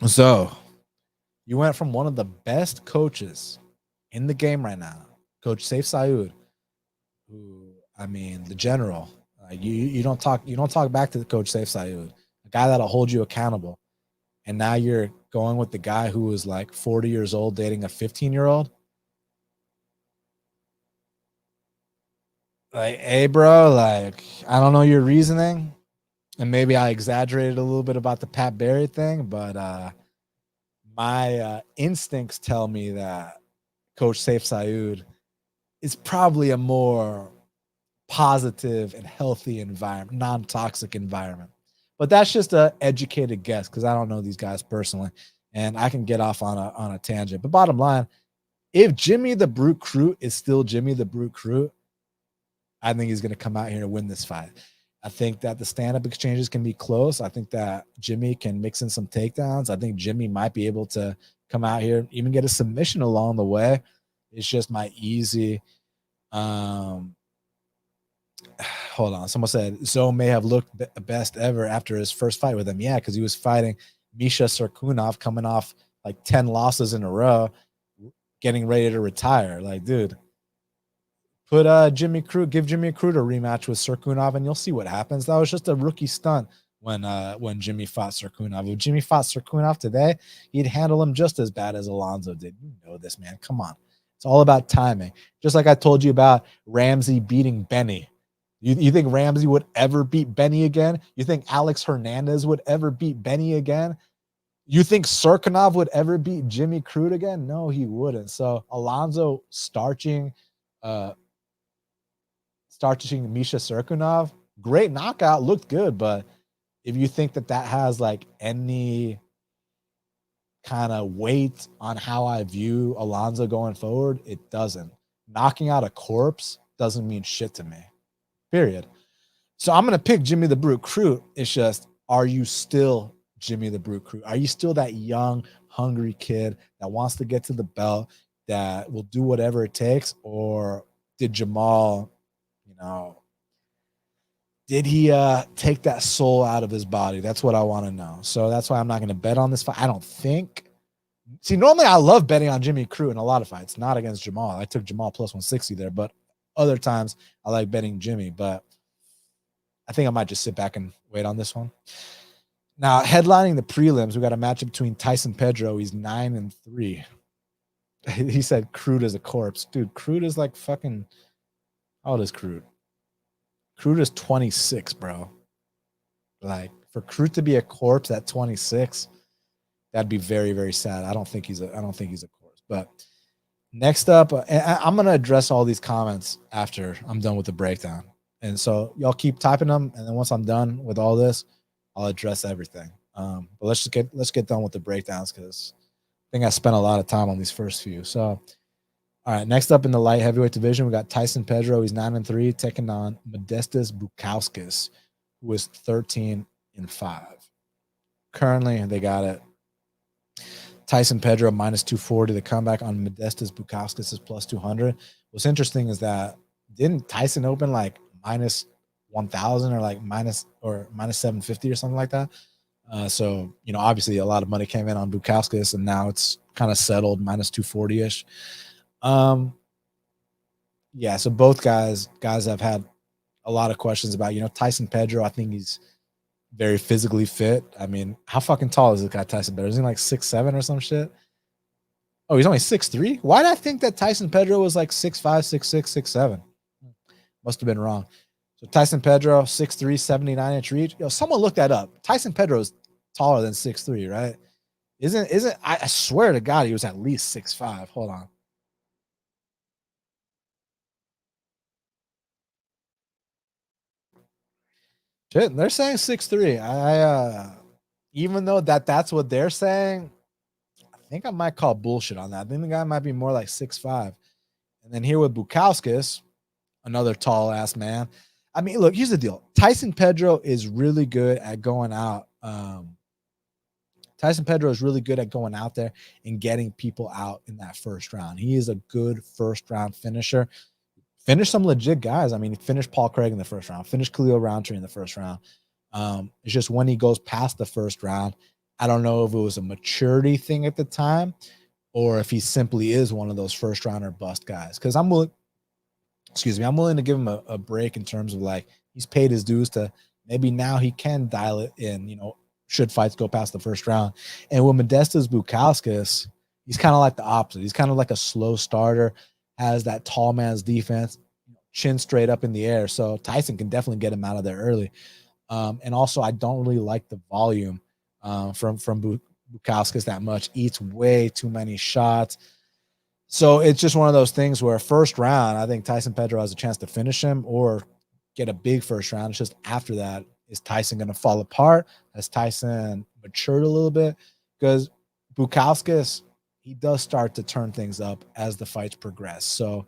So you went from one of the best coaches in the game right now, Coach Saif Saud, who, I mean, the general. You don't talk back to the Coach Saif Saud, a guy that'll hold you accountable. And now you're going with the guy who was like 40 years old dating a 15-year-old. Like, hey, bro, like, I don't know your reasoning. And maybe I exaggerated a little bit about the Pat Barry thing, but my instincts tell me that Coach Saif Saud is probably a more positive and healthy environment, non-toxic environment. But that's just an educated guess because I don't know these guys personally, and I can get off on a tangent. But bottom line, if Jimmy the Brute Crute is still Jimmy the Brute Crute, I think he's going to come out here and win this fight. I think that the stand-up exchanges can be close. I think that Jimmy can mix in some takedowns. I think Jimmy might be able to come out here, even get a submission along the way. It's just my easy. Hold on. Someone said Zoe may have looked best ever after his first fight with him. Yeah, because he was fighting Misha Serkunov coming off like 10 losses in a row, getting ready to retire. Like, dude, put Jimmy Crute, give Jimmy Crute a rematch with Serkunov, and you'll see what happens. That was just a rookie stunt when Jimmy fought Serkunov. If Jimmy fought Serkunov today, he'd handle him just as bad as Alonzo did. You know this, man. Come on. It's all about timing. Just like I told you about Ramsey beating Benny. You think Ramsey would ever beat Benny again? You think Alex Hernandez would ever beat Benny again? You think Serkunov would ever beat Jimmy Crute again? No, he wouldn't. So Alonzo starching Misha Serkunov, great knockout, looked good. But if you think that has like any kind of weight on how I view Alonzo going forward, it doesn't. Knocking out a corpse doesn't mean shit to me. Period. So I'm going to pick Jimmy the Brute Crute. It's just, are you still Jimmy the Brute Crute? Are you still that young, hungry kid that wants to get to the belt, that will do whatever it takes? Or did Jamal, did he take that soul out of his body? That's what I want to know. So that's why I'm not going to bet on this fight. I don't think. See, normally I love betting on Jimmy Crute in a lot of fights, not against Jamal. I took Jamal plus 160 there, but other times I like betting Jimmy, but I think I might just sit back and wait on this one. Now, headlining the prelims, we got a matchup between Tyson Pedro. He's 9-3. He said Crute is a corpse. Dude, Crute is like fucking, how old is Crute? Crute is 26, bro. Like, for Crute to be a corpse at 26, that'd be very, very sad. I don't think he's a corpse. But Next up, I'm going to address all these comments after I'm done with the breakdown. And so y'all keep typing them. And then once I'm done with all this, I'll address everything. But let's get done with the breakdowns because I think I spent a lot of time on these first few. So, all right, next up in the light heavyweight division, we got Tyson Pedro. He's 9-3, taking on Modestas Bukauskas, who is 13-5. Currently, they got it. Tyson Pedro minus 240. The comeback on Modestas Bukauskas is plus 200. What's interesting is that didn't Tyson open like minus 1,000 or like minus 750 or something like that? So, you know, obviously a lot of money came in on Bukauskas and now it's kind of settled minus 240 ish. Yeah, so both guys have had a lot of questions about, you know, Tyson Pedro. I think he's very physically fit. I mean, how fucking tall is this guy, Tyson Pedro? Is he like 6'7" or some shit? Oh, he's only 6'3"? Why did I think that Tyson Pedro was like 6'5", 6'6", 6'7"? Must have been wrong. So Tyson Pedro, 6'3", 79-inch reach. Yo, someone look that up. Tyson Pedro is taller than 6'3", right? Isn't I swear to God he was at least 6'5". Hold on. Shit, they're saying 6'3". I even though that's what they're saying, I think I might call bullshit on that. I think the guy might be more like 6'5". And then here with Bukauskas, another tall ass man. I mean, look, here's the deal. Tyson Pedro is really good at going out. Tyson Pedro is really good at going out there and getting people out in that first round. He is a good first round finisher. Finished some legit guys. I mean, he finished Paul Craig in the first round, finished Khalil Roundtree in the first round. It's just when he goes past the first round, I don't know if it was a maturity thing at the time or if he simply is one of those first rounder bust guys. Because I'm willing to give him a break in terms of like he's paid his dues to maybe now he can dial it in, you know, should fights go past the first round. And with Modestas Bukauskas, he's kind of like the opposite. He's kind of like a slow starter, has that tall man's defense, chin straight up in the air. So Tyson can definitely get him out of there early. And also, I don't really like the volume from Bukauskas that much. Eats way too many shots. So it's just one of those things where first round, I think Tyson Pedro has a chance to finish him or get a big first round. It's just after that, is Tyson going to fall apart? Has Tyson matured a little bit? Because Bukauskas, he does start to turn things up as the fights progress. So,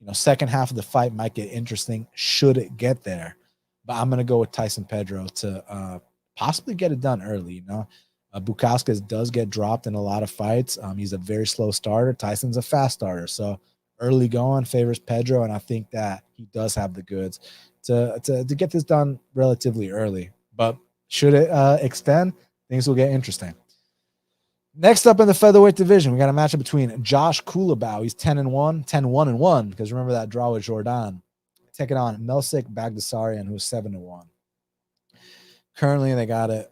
you know, second half of the fight might get interesting should it get there. But I'm going to go with Tyson Pedro to possibly get it done early, you know. Bukauskas does get dropped in a lot of fights. He's a very slow starter. Tyson's a fast starter. So early going favors Pedro, and I think that he does have the goods to get this done relatively early. But should it extend, things will get interesting. Next up in the featherweight division, we got a matchup between Josh Culibao. He's 10-1, 10-1-1, because remember that draw with Jordan. Taking on Melsik Baghdasaryan, who's 7-1. Currently, they got it.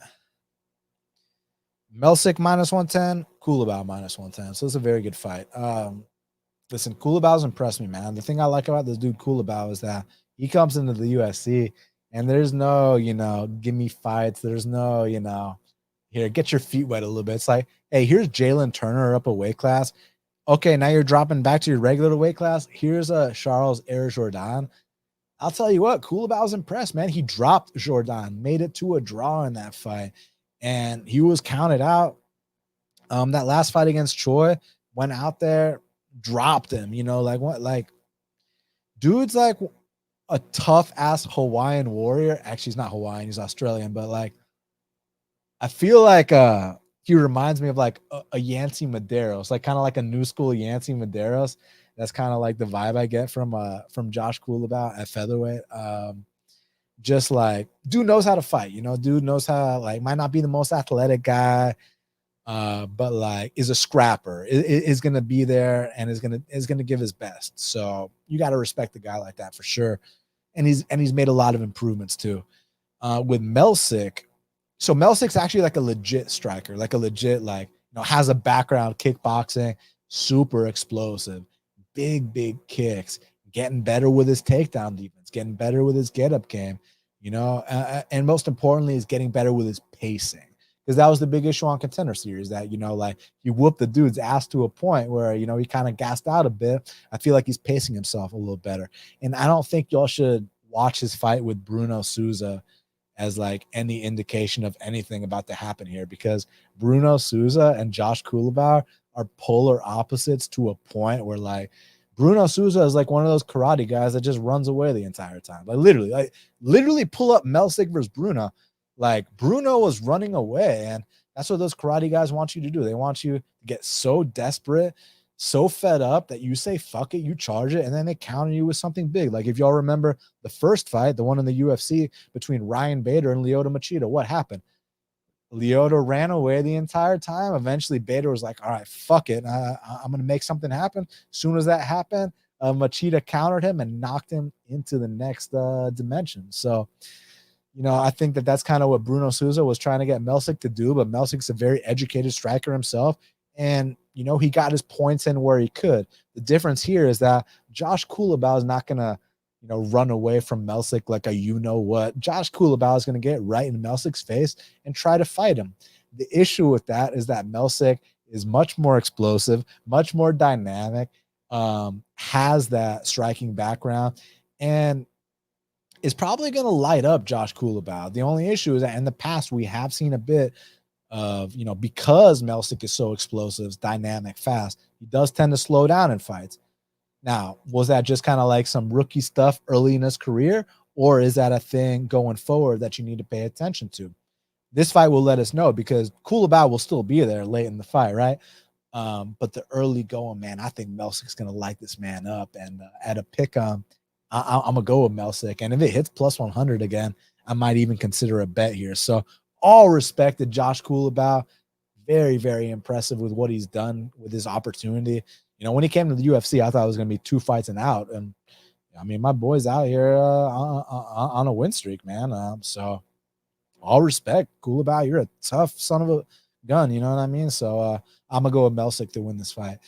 Melsik minus 110, Culibao minus 110. So it's a very good fight. Listen, Culibao's impressed me, man. The thing I like about this dude Culibao is that he comes into the UFC and there's no, you know, give me fights. There's no, you know, here, get your feet wet a little bit. It's like, hey, here's Jalen Turner up a weight class. Okay, now you're dropping back to your regular weight class. Here's a Charles Air Jordan. I'll tell you what, Culibao's impressed, man. He dropped Jordan, made it to a draw in that fight, and he was counted out. That last fight against Choi, went out there, dropped him. You know, like what? Like, dude's like a tough ass Hawaiian warrior. Actually, he's not Hawaiian; he's Australian. But like, I feel like he reminds me of like a Yancy Medeiros, like kind of like a new school Yancy Medeiros. That's kind of like the vibe I get from Josh Culibao at featherweight. Just like dude knows how to fight, you know, dude knows how, like, might not be the most athletic guy, but like is a scrapper, is gonna be there and is gonna give his best. So you got to respect the guy like that for sure. And he's made a lot of improvements too. With Melsik, so Melsik's actually like a legit striker, like a legit, like, you know, has a background kickboxing, super explosive, big kicks, getting better with his takedown defense, getting better with his get up game, you know, and most importantly is getting better with his pacing. because that was the big issue on Contender Series, that, you know, like, he whooped the dude's ass to a point where, you know, he kind of gassed out a bit. I feel like he's pacing himself a little better. And I don't think y'all should watch his fight with Bruno Souza as like any indication of anything about to happen here, because Bruno Souza and Josh Culibao are polar opposites to a point where, like, Bruno Souza is like one of those karate guys that just runs away the entire time. Like literally pull up Melsik versus Bruno. Like, Bruno was running away, and that's what those karate guys want you to do. They want you to get so desperate, so fed up that you say, fuck it, you charge it, and then they counter you with something big. Like, if y'all remember the first fight, the one in the UFC between Ryan Bader and Lyoto Machida, what happened? Lyoto ran away the entire time. Eventually, Bader was like, all right, fuck it. I'm going to make something happen. As soon as that happened, Machida countered him and knocked him into the next dimension. So, you know, I think that that's kind of what Bruno Souza was trying to get Melsik to do, but Melsik's a very educated striker himself. And, you know, he got his points in where he could. The difference here is that Josh Culibao is not going to, you know, run away from Melsik like a you-know-what. Josh Culibao is going to get right in Melsik's face and try to fight him. The issue with that is that Melsik is much more explosive, much more dynamic, has that striking background, and is probably going to light up Josh Culibao. The only issue is that in the past we have seen a bit of, you know, because Melsik is so explosive, dynamic, fast, he does tend to slow down in fights. Now, was that just kind of like some rookie stuff early in his career, or is that a thing going forward that you need to pay attention to? This fight will let us know, because Culibao will still be there late in the fight, right? But the early going, man, I think Melsik's going to light this man up. And at a pick, I'm going to go with Melsik. And if it hits plus 100 again, I might even consider a bet here. So all respect to Josh Culibao. Very, very impressive with what he's done with his opportunity. You know, when he came to the UFC, I thought it was going to be 2 fights and out. And I mean, my boy's out here on a win streak, man. So all respect, Culibao. You're a tough son of a gun. You know what I mean? So I'm going to go with Melsik to win this fight.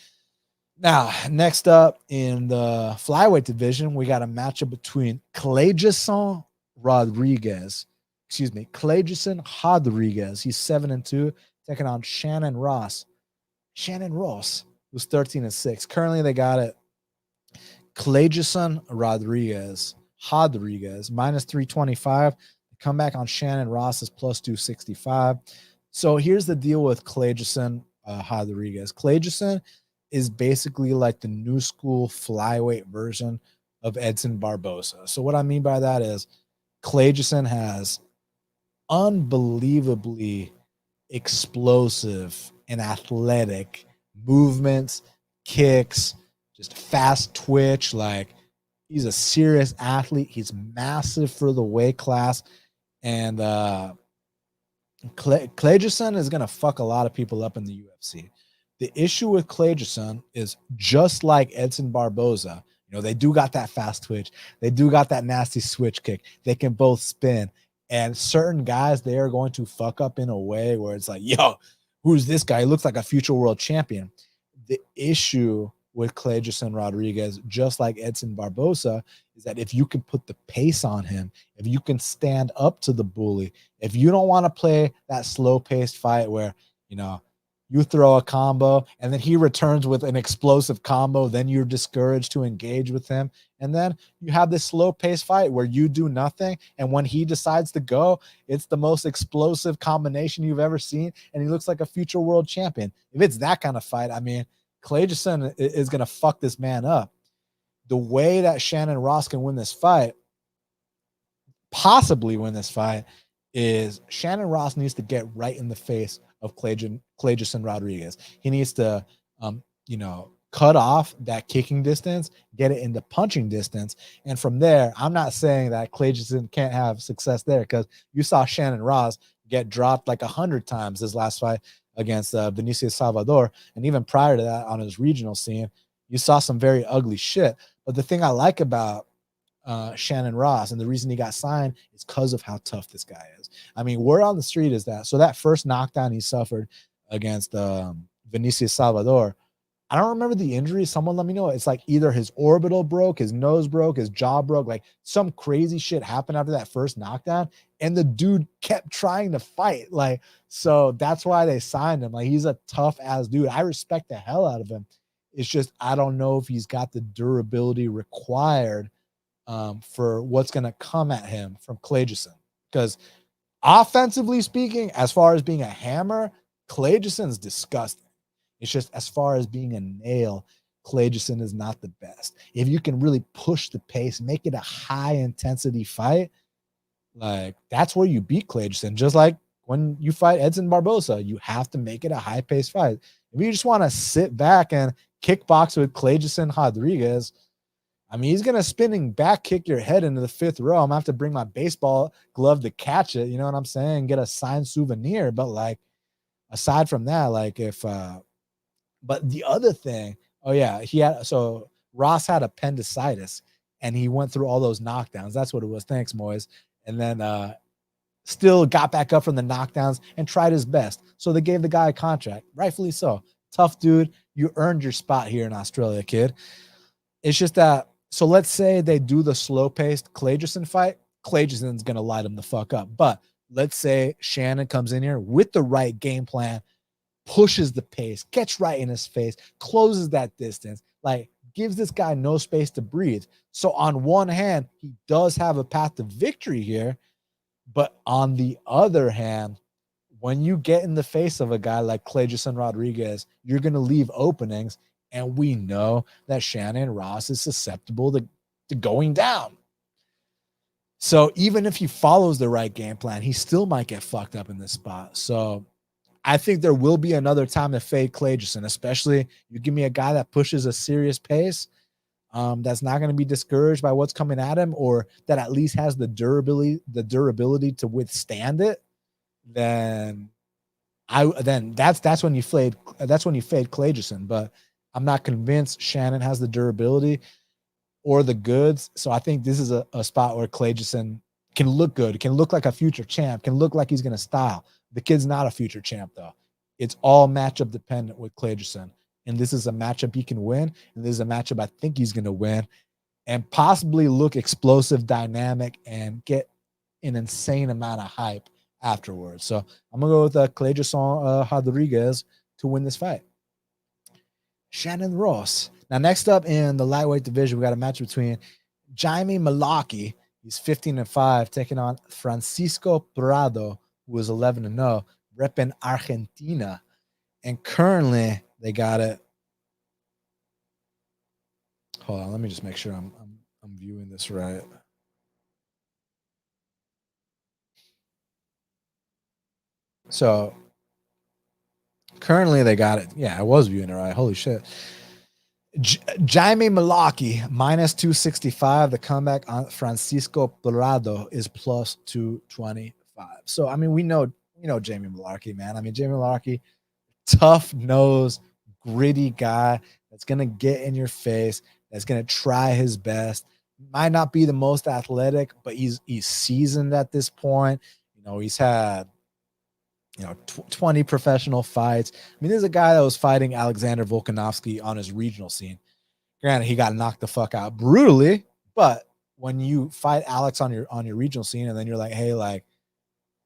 Now, next up in the flyweight division, we got a matchup between Kleydson Rodriguez. Kleydson Rodriguez. He's 7-2, taking on Shannon Ross. Shannon Ross was 13-6. Currently, they got it. Kleydson Rodriguez minus 325. The comeback on Shannon Ross is plus 265. So here's the deal with Kleydson Rodriguez. Kleydson is basically like the new school flyweight version of Edson Barboza. So what I mean by that is Kleydson has unbelievably explosive and athletic movements, kicks, just fast twitch. Like, he's a serious athlete. He's massive for the weight class. And Kleydson is going to fuck a lot of people up in the UFC. The issue with Kleydson is, just like Edson Barboza, you know, they do got that fast twitch. They do got that nasty switch kick. They can both spin. And certain guys, they are going to fuck up in a way where it's like, yo, who's this guy? He looks like a future world champion. The issue with Kleydson Rodriguez, just like Edson Barboza, is that if you can put the pace on him, if you can stand up to the bully, if you don't want to play that slow-paced fight where, you know, you throw a combo and then he returns with an explosive combo, then you're discouraged to engage with him. And then you have this slow-paced fight where you do nothing, and when he decides to go, it's the most explosive combination you've ever seen, and he looks like a future world champion. If it's that kind of fight, I mean, Kleydson is going to fuck this man up. The way that Shannon Ross can win this fight, possibly win this fight, is Shannon Ross needs to get right in the face of Kleydson Rodriguez. He needs to, you know, cut off that kicking distance, get it into punching distance. And from there, I'm not saying that Kleydson can't have success there, because you saw Shannon Ross get dropped like 100 times his last fight against Vinicius Salvador. And even prior to that, on his regional scene, you saw some very ugly shit. But the thing I like about Shannon Ross, and the reason he got signed, is because of how tough this guy is. I mean, word on the street is that, so that first knockdown he suffered against Vinicius Salvador, I don't remember the injury. Someone let me know. It's like either his orbital broke, his nose broke, his jaw broke. Like some crazy shit happened after that first knockdown. And the dude kept trying to fight. Like, so that's why they signed him. Like, he's a tough ass dude. I respect the hell out of him. It's just, I don't know if he's got the durability required for what's going to come at him from Kleydson. Because offensively speaking, as far as being a hammer, Kleyson's disgusting. It's just as far as being a nail, Kleydson is not the best. If you can really push the pace, make it a high intensity fight, like that's where you beat Kleydson. Just like when you fight Edson Barbosa, you have to make it a high pace fight. If you just want to sit back and kickbox with Kleydson Rodriguez, I mean, he's going to spinning back kick your head into the fifth row. I'm going to have to bring my baseball glove to catch it. You know what I'm saying? Get a signed souvenir. But like, aside from that, like if, but the other thing, oh yeah, so Ross had appendicitis and he went through all those knockdowns. That's what it was. Thanks, Moyes. And then still got back up from the knockdowns and tried his best. So they gave the guy a contract, rightfully so. Tough dude. You earned your spot here in Australia, kid. It's just that, so let's say they do the slow-paced Kleydson fight. Kleidson's going to light him the fuck up. But let's say Shannon comes in here with the right game plan, pushes the pace, gets right in his face, closes that distance, like gives this guy no space to breathe. So on one hand, he does have a path to victory here, but on the other hand, when you get in the face of a guy like Kleydson Rodriguez, you're going to leave openings, and we know that Shannon Ross is susceptible to going down. So even if he follows the right game plan, he still might get fucked up in this spot. So I think there will be another time to fade Kleydson, especially you give me a guy that pushes a serious pace, that's not going to be discouraged by what's coming at him, or that at least has the durability to withstand it. Then that's when you fade Kleydson. But I'm not convinced Shannon has the durability or the goods. So I think this is a spot where Kleydson can look good, can look like a future champ, can look like he's going to style. The kid's not a future champ, though. It's all matchup dependent with Kleydson. And this is a matchup he can win. And this is a matchup I think he's going to win and possibly look explosive, dynamic, and get an insane amount of hype afterwards. So I'm going to go with Kleydson Rodriguez to win this fight. Shannon Ross. Now, next up in the lightweight division, we got a match between Jaime Mullarkey. He's 15-5, taking on Francisco Prado, who is 11-0, repping Argentina. And currently, they got it. Hold on, let me just make sure I'm viewing this right. So currently, they got it. Yeah, I was viewing it right. Holy shit. Jaime Mullarkey minus 265. The comeback on Francisco Prado is plus 225. So I mean, we know Jaime Mullarkey, man. I mean, Jaime Mullarkey, tough nose, gritty guy that's gonna get in your face, that's gonna try his best. Might not be the most athletic, but he's seasoned at this point. You know, he's had 20 professional fights. I mean, there's a guy that was fighting Alexander Volkanovski on his regional scene. Granted, he got knocked the fuck out brutally, but when you fight Alex on your regional scene, and then you're like, hey, like,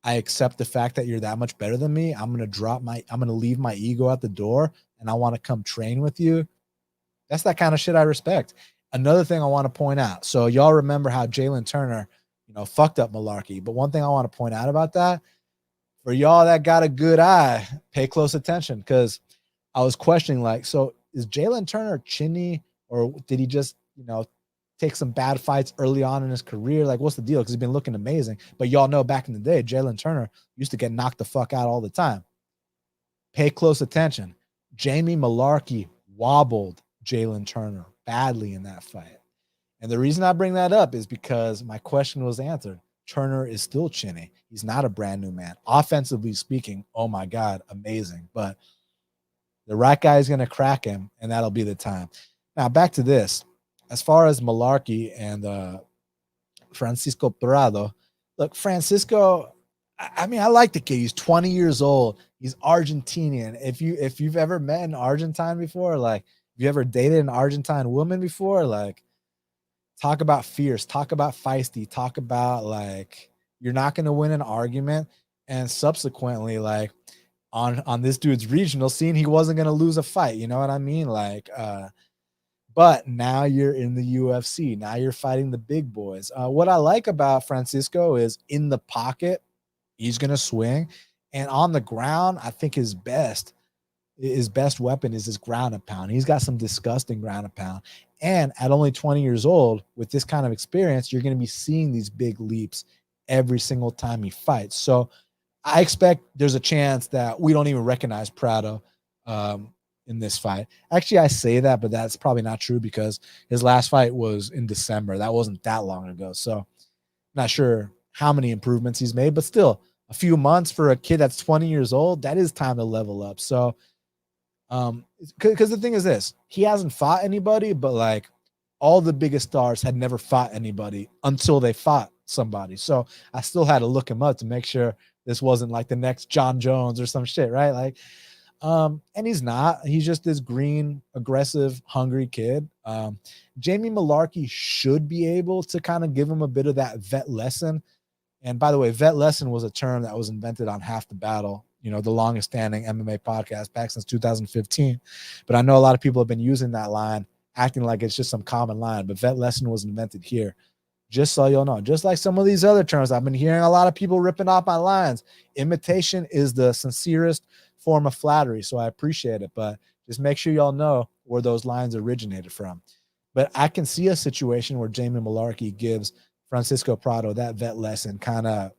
I accept the fact that you're that much better than me. I'm gonna leave my ego at the door, and I want to come train with you. That's that kind of shit I respect. Another thing I want to point out. So y'all remember how Jalen Turner, fucked up Mullarkey. But one thing I want to point out about that, for y'all that got a good eye, pay close attention, because I was questioning, like, so is Jalen Turner chinny, or did he just, take some bad fights early on in his career? Like, what's the deal? Because he's been looking amazing. But y'all know back in the day, Jalen Turner used to get knocked the fuck out all the time. Pay close attention. Jaime Mullarkey wobbled Jalen Turner badly in that fight. And the reason I bring that up is because my question was answered. Turner is still chinny. He's not a brand new man. Offensively speaking, oh my God, amazing. But the right guy is going to crack him, and that'll be the time. Now, back to this. As far as Mullarkey and Francisco Prado, look, Francisco, I mean, I like the kid. He's 20 years old. He's Argentinian. If you've ever met an Argentine before, like, you ever dated an Argentine woman before? Like, talk about fierce, talk about feisty, talk about like you're not going to win an argument. And subsequently, like on this dude's regional scene, he wasn't going to lose a fight. You know what I mean? Like, but now you're in the UFC. Now you're fighting the big boys. What I like about Francisco is in the pocket, he's going to swing. And on the ground, I think his best weapon is his ground and pound. He's got some disgusting ground and pound. And at only 20 years old, with this kind of experience, you're going to be seeing these big leaps every single time he fights. So I expect there's a chance that we don't even recognize Prado in this fight. Actually, I say that, but that's probably not true because his last fight was in December. That wasn't that long ago. So not sure how many improvements he's made, but still a few months for a kid that's 20 years old, that is time to level up. So because the thing is this, he hasn't fought anybody, but like all the biggest stars had never fought anybody until they fought somebody. So I still had to look him up to make sure this wasn't like the next John Jones or some shit, right? Like, and he's not. He's just this green, aggressive, hungry kid. Jamie Mullarkey should be able to kind of give him a bit of that vet lesson. And by the way, vet lesson was a term that was invented on Half the Battle, you know, the longest standing MMA podcast back since 2015. But I know a lot of people have been using that line, acting like it's just some common line. But vet lesson was invented here. Just so you'll know, just like some of these other terms, I've been hearing a lot of people ripping off my lines. Imitation is the sincerest form of flattery. So I appreciate it. But just make sure y'all know where those lines originated from. But I can see a situation where Jamie Mullarkey gives Francisco Prado that vet lesson, kind of,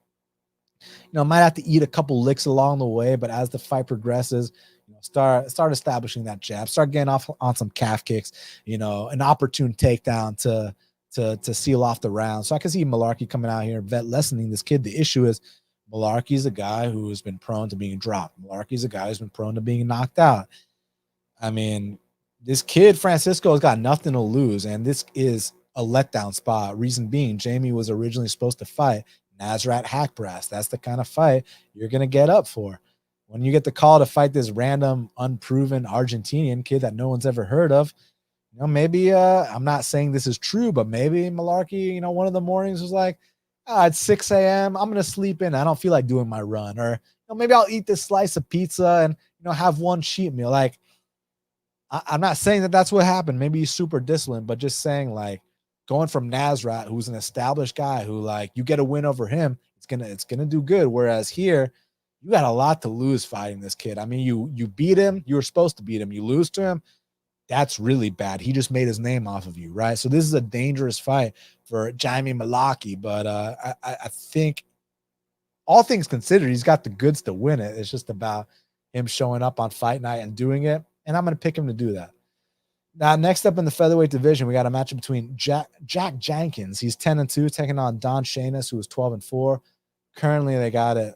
you know, might have to eat a couple licks along the way, but as the fight progresses, you know, start establishing that jab, start getting off on some calf kicks, you know, an opportune takedown to seal off the round. So I can see Mullarkey coming out here, vet lessening this kid. The issue is Mullarkey's a guy who's been prone to being dropped. Mullarkey's a guy who's been prone to being knocked out. I mean, this kid Francisco has got nothing to lose, and this is a letdown spot. Reason being, Jamie was originally supposed to fight Nasrat Hakparas. That's the kind of fight you're going to get up for. When you get the call to fight this random, unproven Argentinian kid that no one's ever heard of, you know, maybe I'm not saying this is true, but maybe Mullarkey, you know, one of the mornings was like, it's 6 a.m. I'm going to sleep in. I don't feel like doing my run. Or, you know, maybe I'll eat this slice of pizza and, you know, have one cheat meal. Like, I'm not saying that that's what happened. Maybe he's super disciplined, but just saying like going from Nasrat, who's an established guy who like you get a win over him, it's gonna do good. Whereas here, you got a lot to lose fighting this kid. I mean, you beat him, you were supposed to beat him. You lose to him, that's really bad. He just made his name off of you, right? So this is a dangerous fight for Jamie Mullarkey, but I think all things considered, he's got the goods to win it. It's just about him showing up on fight night and doing it. And I'm going to pick him to do that. Now, next up in the featherweight division, we got a matchup between Jack Jenkins. He's 10-2, taking on Don Shainis, who is 12-4. Currently, they got it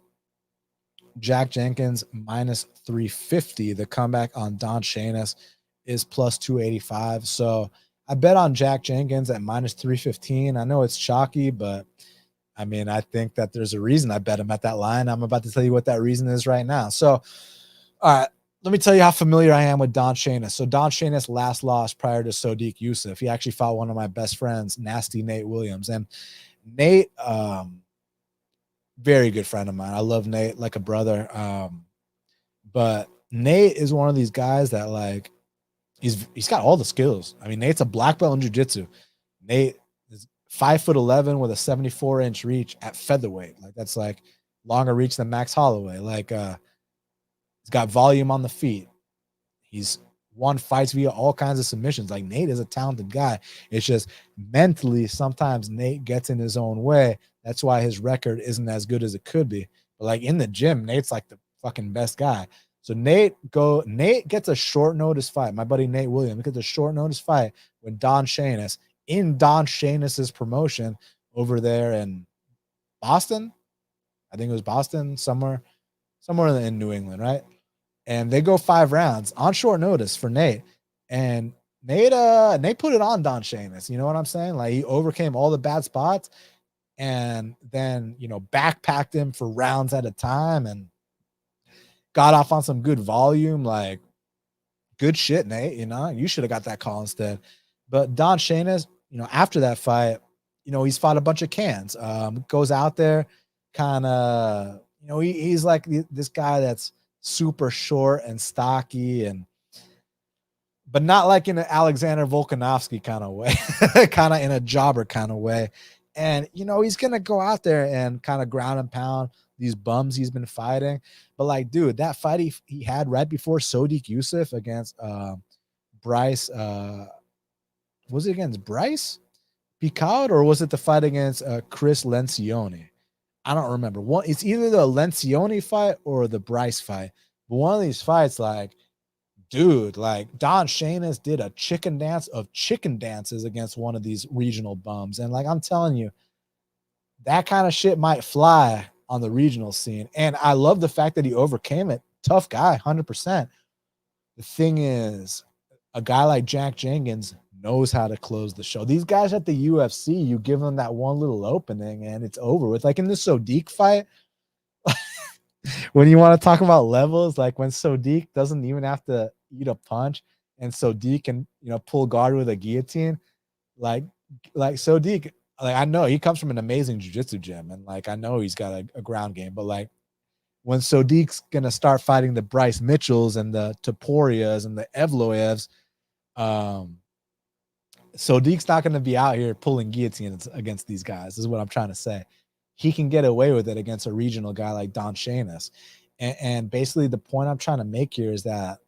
Jack Jenkins minus 350. The comeback on Don Shainis is plus 285. So I bet on Jack Jenkins at minus 315. I know it's chalky, but I mean, I think that there's a reason I bet him at that line. I'm about to tell you what that reason is right now. So, all right, let me tell you how familiar I am with Don Shainis. So Don Shainis last lost prior to Sodiq Yusuff. He actually fought one of my best friends, Nasty Nate Williams. And Nate, very good friend of mine. I love Nate like a brother. But Nate is one of these guys that like he's got all the skills. I mean, Nate's a black belt in jiu-jitsu. Nate is 5'11" with a 74-inch reach at featherweight. Like that's like longer reach than Max Holloway. Like he's got volume on the feet. He's won fights via all kinds of submissions. Like Nate is a talented guy. It's just mentally sometimes Nate gets in his own way. That's why his record isn't as good as it could be. But like in the gym, Nate's like the fucking best guy. So Nate gets a short notice fight. My buddy Nate Williams gets a short notice fight with Don Shainis in Don Shainis's promotion over there in Boston. I think it was Boston, somewhere in New England, right? And they go 5 rounds on short notice for Nate. And Nate put it on Don Shainis. You know what I'm saying? Like he overcame all the bad spots and then, you know, backpacked him for rounds at a time and got off on some good volume. Like good shit, Nate. You know, you should have got that call instead. But Don Shainis, you know, after that fight, you know, he's fought a bunch of cans. Goes out there, kind of, you know, he's like this guy that's super short and stocky, and but not like in an Alexander Volkanovski kind of way, kind of in a jobber kind of way. And, you know, he's going to go out there and kind of ground and pound these bums he's been fighting. But, like, dude, that fight he had right before Sodiq Yusuff against Bryce, was it against Bryce Picard, or was it the fight against Chris Lencioni? I don't remember. It's either the Lencioni fight or the Bryce fight. But one of these fights, like, dude, like Don Shainis did a chicken dance of chicken dances against one of these regional bums. And like, I'm telling you, that kind of shit might fly on the regional scene. And I love the fact that he overcame it. Tough guy, 100%. The thing is, a guy like Jack Jenkins knows how to close the show. These guys at the UFC, you give them that one little opening and it's over with. Like in the Sodiq fight, when you want to talk about levels, like when Sodiq doesn't even have to eat a punch and Sodiq can, you know, pull guard with a guillotine, like Sodiq, like I know he comes from an amazing jiu-jitsu gym and like I know he's got a ground game, but like when Sodiq's gonna start fighting the Bryce Mitchells and the Toporias and the Evloevs, Sodiq's not gonna be out here pulling guillotines against these guys, is what I'm trying to say. He can get away with it against a regional guy like Don Shainis. And basically the point I'm trying to make here is that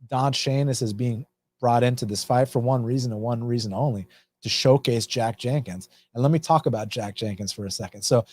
Don Shainis is being brought into this fight for one reason and one reason only, to showcase Jack Jenkins. And let me talk about Jack Jenkins for a second. So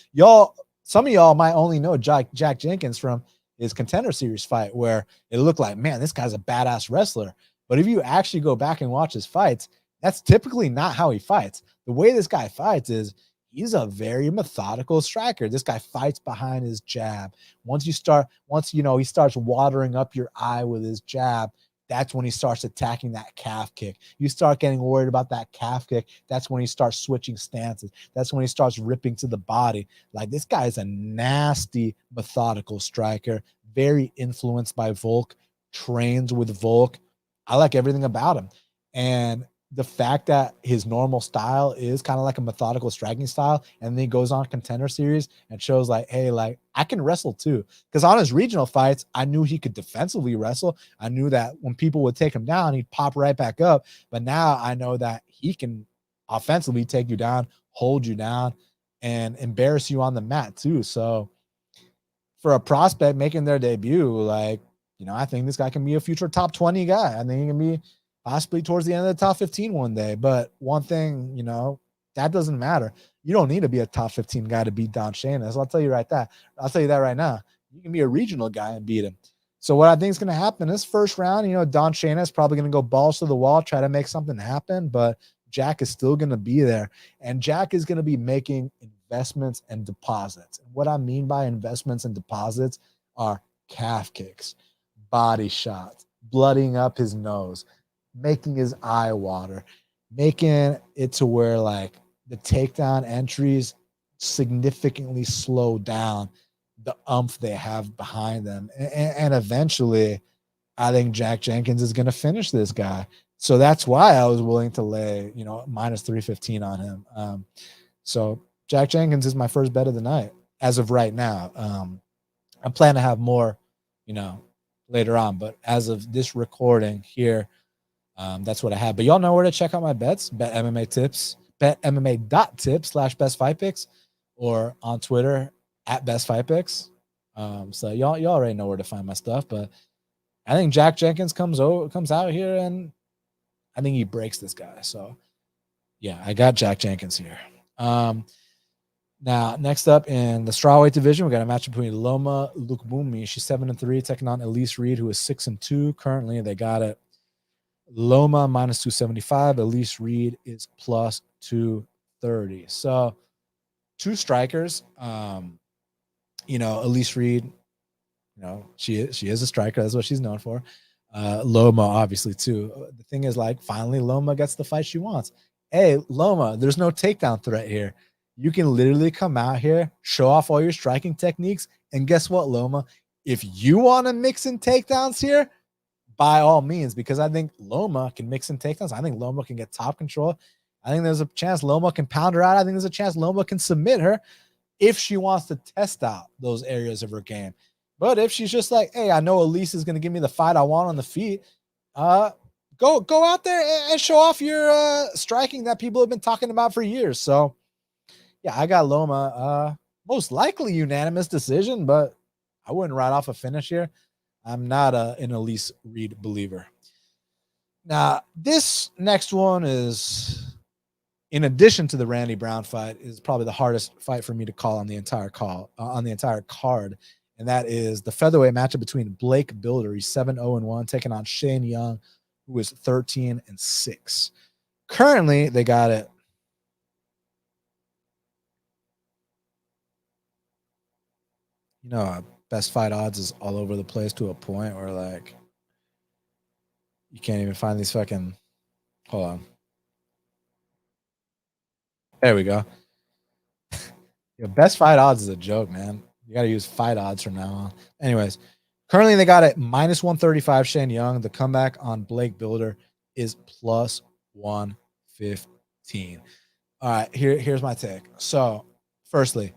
some of y'all might only know Jack Jenkins from his Contender Series fight, where it looked like, man, this guy's a badass wrestler. But if you actually go back and watch his fights, that's typically not how he fights. The way this guy fights is he's a very methodical striker. This guy fights behind his jab. Once he starts watering up your eye with his jab, that's when he starts attacking that calf kick. You start getting worried about that calf kick, that's when he starts switching stances. That's when he starts ripping to the body. Like, this guy is a nasty, methodical striker, very influenced by Volk, trains with Volk. I like everything about him. And the fact that his normal style is kind of like a methodical striking style, and then he goes on Contender Series and shows like, hey, like I can wrestle too. Because on his regional fights, I knew he could defensively wrestle. I knew that when people would take him down, he'd pop right back up. But now I know that he can offensively take you down, hold you down, and embarrass you on the mat too. So for a prospect making their debut, like, you know, I think this guy can be a future top 20 guy. I think he can be possibly towards the end of the top 15 one day. But one thing, you know, that doesn't matter. You don't need to be a top 15 guy to beat Don Shainis. I'll tell you that right now. You can be a regional guy and beat him. So what I think is going to happen this first round, you know, Don Shainis is probably going to go balls to the wall, try to make something happen, but Jack is still going to be there. And Jack is going to be making investments and deposits. And what I mean by investments and deposits are calf kicks, body shots, blooding up his nose, making his eye water, making it to where like the takedown entries significantly slow down the umph they have behind them. And eventually, I think Jack Jenkins is going to finish this guy. So that's why I was willing to lay, you know, minus 315 on him. So Jack Jenkins is my first bet of the night as of right now. I plan to have more, you know, later on, but as of this recording here, that's what I have. But y'all know where to check out my bets. Bet MMA tips, betmma.tips/best fight picks, or on Twitter at best fight picks. So y'all already know where to find my stuff. But I think Jack Jenkins comes out here and I think he breaks this guy. So yeah, I got Jack Jenkins here. Now, next up in the strawweight division, we got a match between Loma Lookboonme. She's 7-3, taking on Elise Reed, who is 6-2. Currently, they got it. Loma minus 275. Elise Reed is plus 230. So, two strikers. You know, Elise Reed, you know, she is a striker. That's what she's known for. Loma, obviously, too. The thing is, like, finally, Loma gets the fight she wants. Hey, Loma, there's no takedown threat here. You can literally come out here, show off all your striking techniques, and guess what, Loma? If you want to mix in takedowns here, by all means, because I think Loma can mix in takedowns. I think Loma can get top control. I think there's a chance Loma can pound her out. I think there's a chance Loma can submit her if she wants to test out those areas of her game. But if she's just like, hey, I know Elise is going to give me the fight I want on the feet, go out there and show off your striking that people have been talking about for years. So, yeah, I got Loma. Most likely unanimous decision, but I wouldn't write off a finish here. I'm not an Elise Reed believer. Now, this next one is, in addition to the Randy Brown fight, is probably the hardest fight for me to call on the entire card, and that is the featherweight matchup between Blake Bilder, he's 7-0-1, taking on Shane Young, who is 13-6. Currently, they got it. You know, best fight odds is all over the place to a point where, like, you can't even find these fucking. Hold on. There we go. Yeah, best fight odds is a joke, man. You got to use fight odds from now on. Anyways, currently they got it minus 135 Shane Young. The comeback on Blake Bilder is plus 115. All right, here's my take. So, firstly,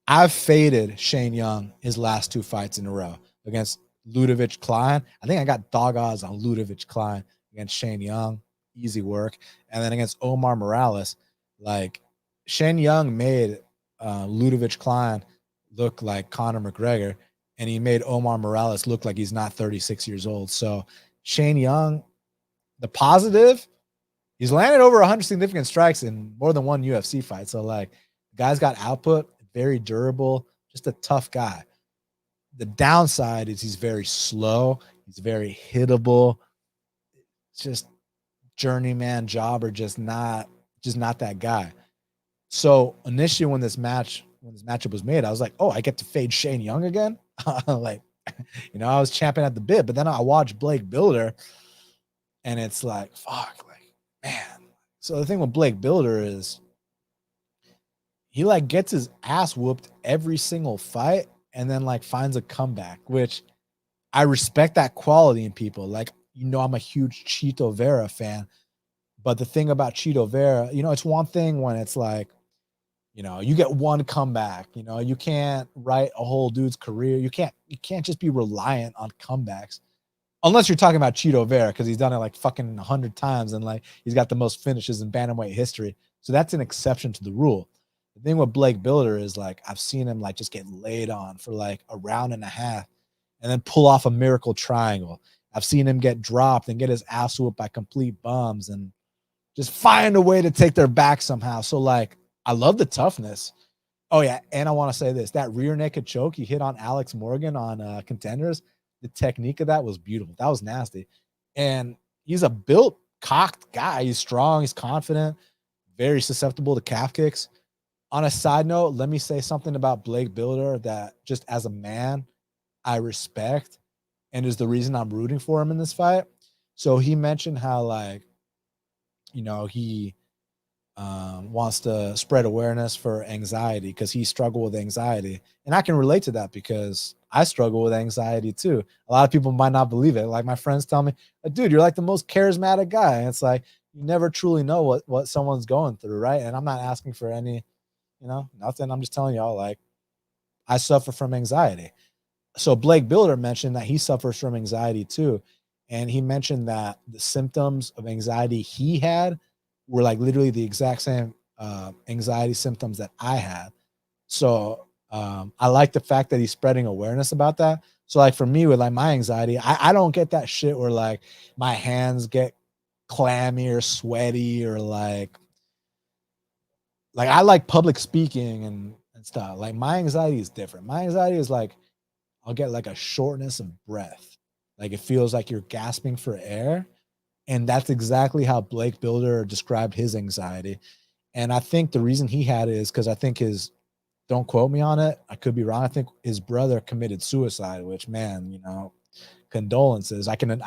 I've faded Shane Young his last two fights in a row against Ludovic Klein. I think I got dog odds on Ludovic Klein against Shane Young. Easy work. And then against Omar Morales, like, Shane Young made Ludovic Klein look like Conor McGregor, and he made Omar Morales look like he's not 36 years old. So Shane Young, the positive, he's landed over 100 significant strikes in more than one UFC fight. So, like, the guy's got output, very durable, just a tough guy. The downside is he's very slow. He's very hittable. Just journeyman jobber, just not that guy. So initially when this matchup was made, I was like, oh, I get to fade Shane Young again. Like, you know, I was champing at the bit, but then I watched Blake Bilder and it's like, fuck, like, man. So the thing with Blake Bilder is he, like, gets his ass whooped every single fight and then, like, finds a comeback, which I respect that quality in people. Like, you know, I'm a huge Chito Vera fan, but the thing about Chito Vera, you know, it's one thing when it's like, you know, you get one comeback, you know, you can't write a whole dude's career. You can't just be reliant on comebacks unless you're talking about Chito Vera, because he's done it like fucking 100 times and, like, he's got the most finishes in bantamweight history. So that's an exception to the rule. The thing with Blake Bilder is, like, I've seen him, like, just get laid on for like a round and a half and then pull off a miracle triangle. I've seen him get dropped and get his ass whooped by complete bums and just find a way to take their back somehow. So, like, I love the toughness. Oh, yeah, and I want to say this. That rear naked choke he hit on Alex Morgan on Contenders, the technique of that was beautiful. That was nasty. And he's a built, cocked guy. He's strong. He's confident, very susceptible to calf kicks. On a side note, let me say something about Blake Bilder that, just as a man, I respect and is the reason I'm rooting for him in this fight. So he mentioned how, like, you know, he wants to spread awareness for anxiety because he struggled with anxiety. And I can relate to that because I struggle with anxiety too. A lot of people might not believe it. Like, my friends tell me, dude, you're like the most charismatic guy. And it's like, you never truly know what someone's going through, right? And I'm not asking for any, you know, nothing. I'm just telling y'all, like, I suffer from anxiety. So Blake Bilder mentioned that he suffers from anxiety too. And he mentioned that the symptoms of anxiety he had were, like, literally the exact same anxiety symptoms that I had. So I like the fact that he's spreading awareness about that. So, like, for me with, like, my anxiety, I don't get that shit where, like, my hands get clammy or sweaty or like I like public speaking and stuff. Like, my anxiety is different. My anxiety is like, I'll get like a shortness of breath. Like, it feels like you're gasping for air. And that's exactly how Blake Bilder described his anxiety. And I think the reason he had it is because I think don't quote me on it, I could be wrong, I think his brother committed suicide, which, man, you know, condolences. I can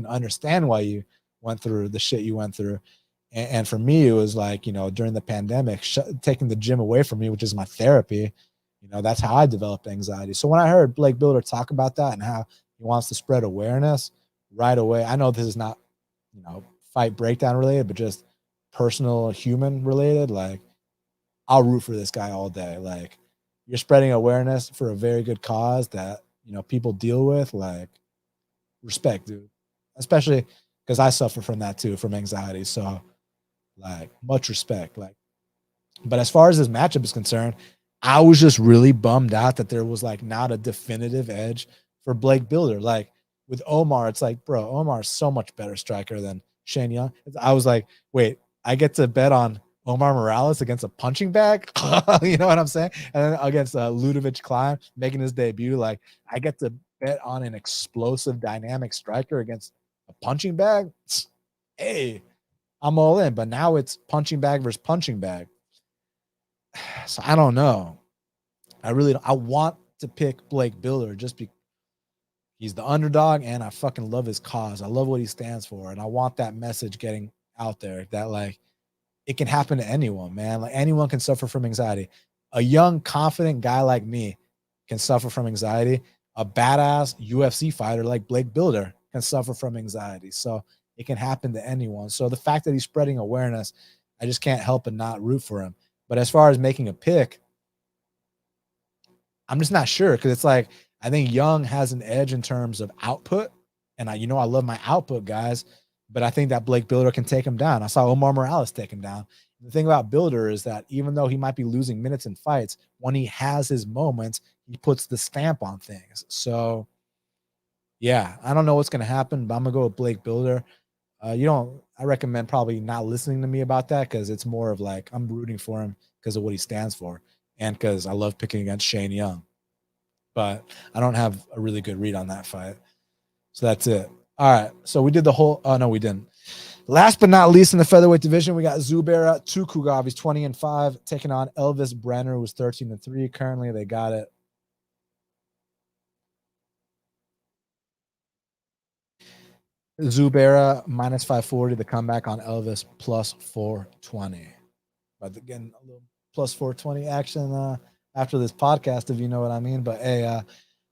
understand why you went through the shit you went through. And for me, it was like, you know, during the pandemic, taking the gym away from me, which is my therapy, you know, that's how I developed anxiety. So when I heard Blake Bilder talk about that and how he wants to spread awareness, right away. I know this is not, fight breakdown related, but just personal human related. Like, I'll root for this guy all day. Like, you're spreading awareness for a very good cause that, people deal with. Like, respect, dude. Especially because I suffer from that too, from anxiety. So, like, much respect. Like, but as far as this matchup is concerned, I was just really bummed out that there was like not a definitive edge for Blake Bilder. Like with Omar, it's like, bro, Omar's so much better striker than Shane Young. I was like, wait, I get to bet on Omar Morales against a punching bag. You know what I'm saying? And then against Ludovic Klein making his debut, like I get to bet on an explosive, dynamic striker against a punching bag. Hey, I'm all in. But now it's punching bag versus punching bag. So I don't know. I want to pick Blake Bilder just because he's the underdog and I fucking love his cause. I love what he stands for. And I want that message getting out there that like it can happen to anyone, man. Like anyone can suffer from anxiety. A young, confident guy like me can suffer from anxiety. A badass UFC fighter like Blake Bilder can suffer from anxiety. So it can happen to anyone. So the fact that he's spreading awareness, I just can't help but not root for him. But as far as making a pick, I'm just not sure because it's like I think Young has an edge in terms of output, and I love my output guys, but I think that Blake Bilder can take him down. I saw Omar Morales take him down. The thing about Bilder is that even though he might be losing minutes in fights, when he has his moments, he puts the stamp on things. So, yeah, I don't know what's going to happen, but I'm gonna go with Blake Bilder. I recommend probably not listening to me about that because it's more of like I'm rooting for him because of what he stands for and because I love picking against Shane Young. But I don't have a really good read on that fight. So that's it. All right. So we did the whole. Oh, no, we didn't. Last but not least in the featherweight division, we got Zubaira Tukhugov. He's 20-5, taking on Elvis Brenner, who's 13-3. Currently, they got it. Zubaira minus 540, the comeback on Elvis plus 420. But again, a little plus 420 action after this podcast, if you know what I mean. But hey,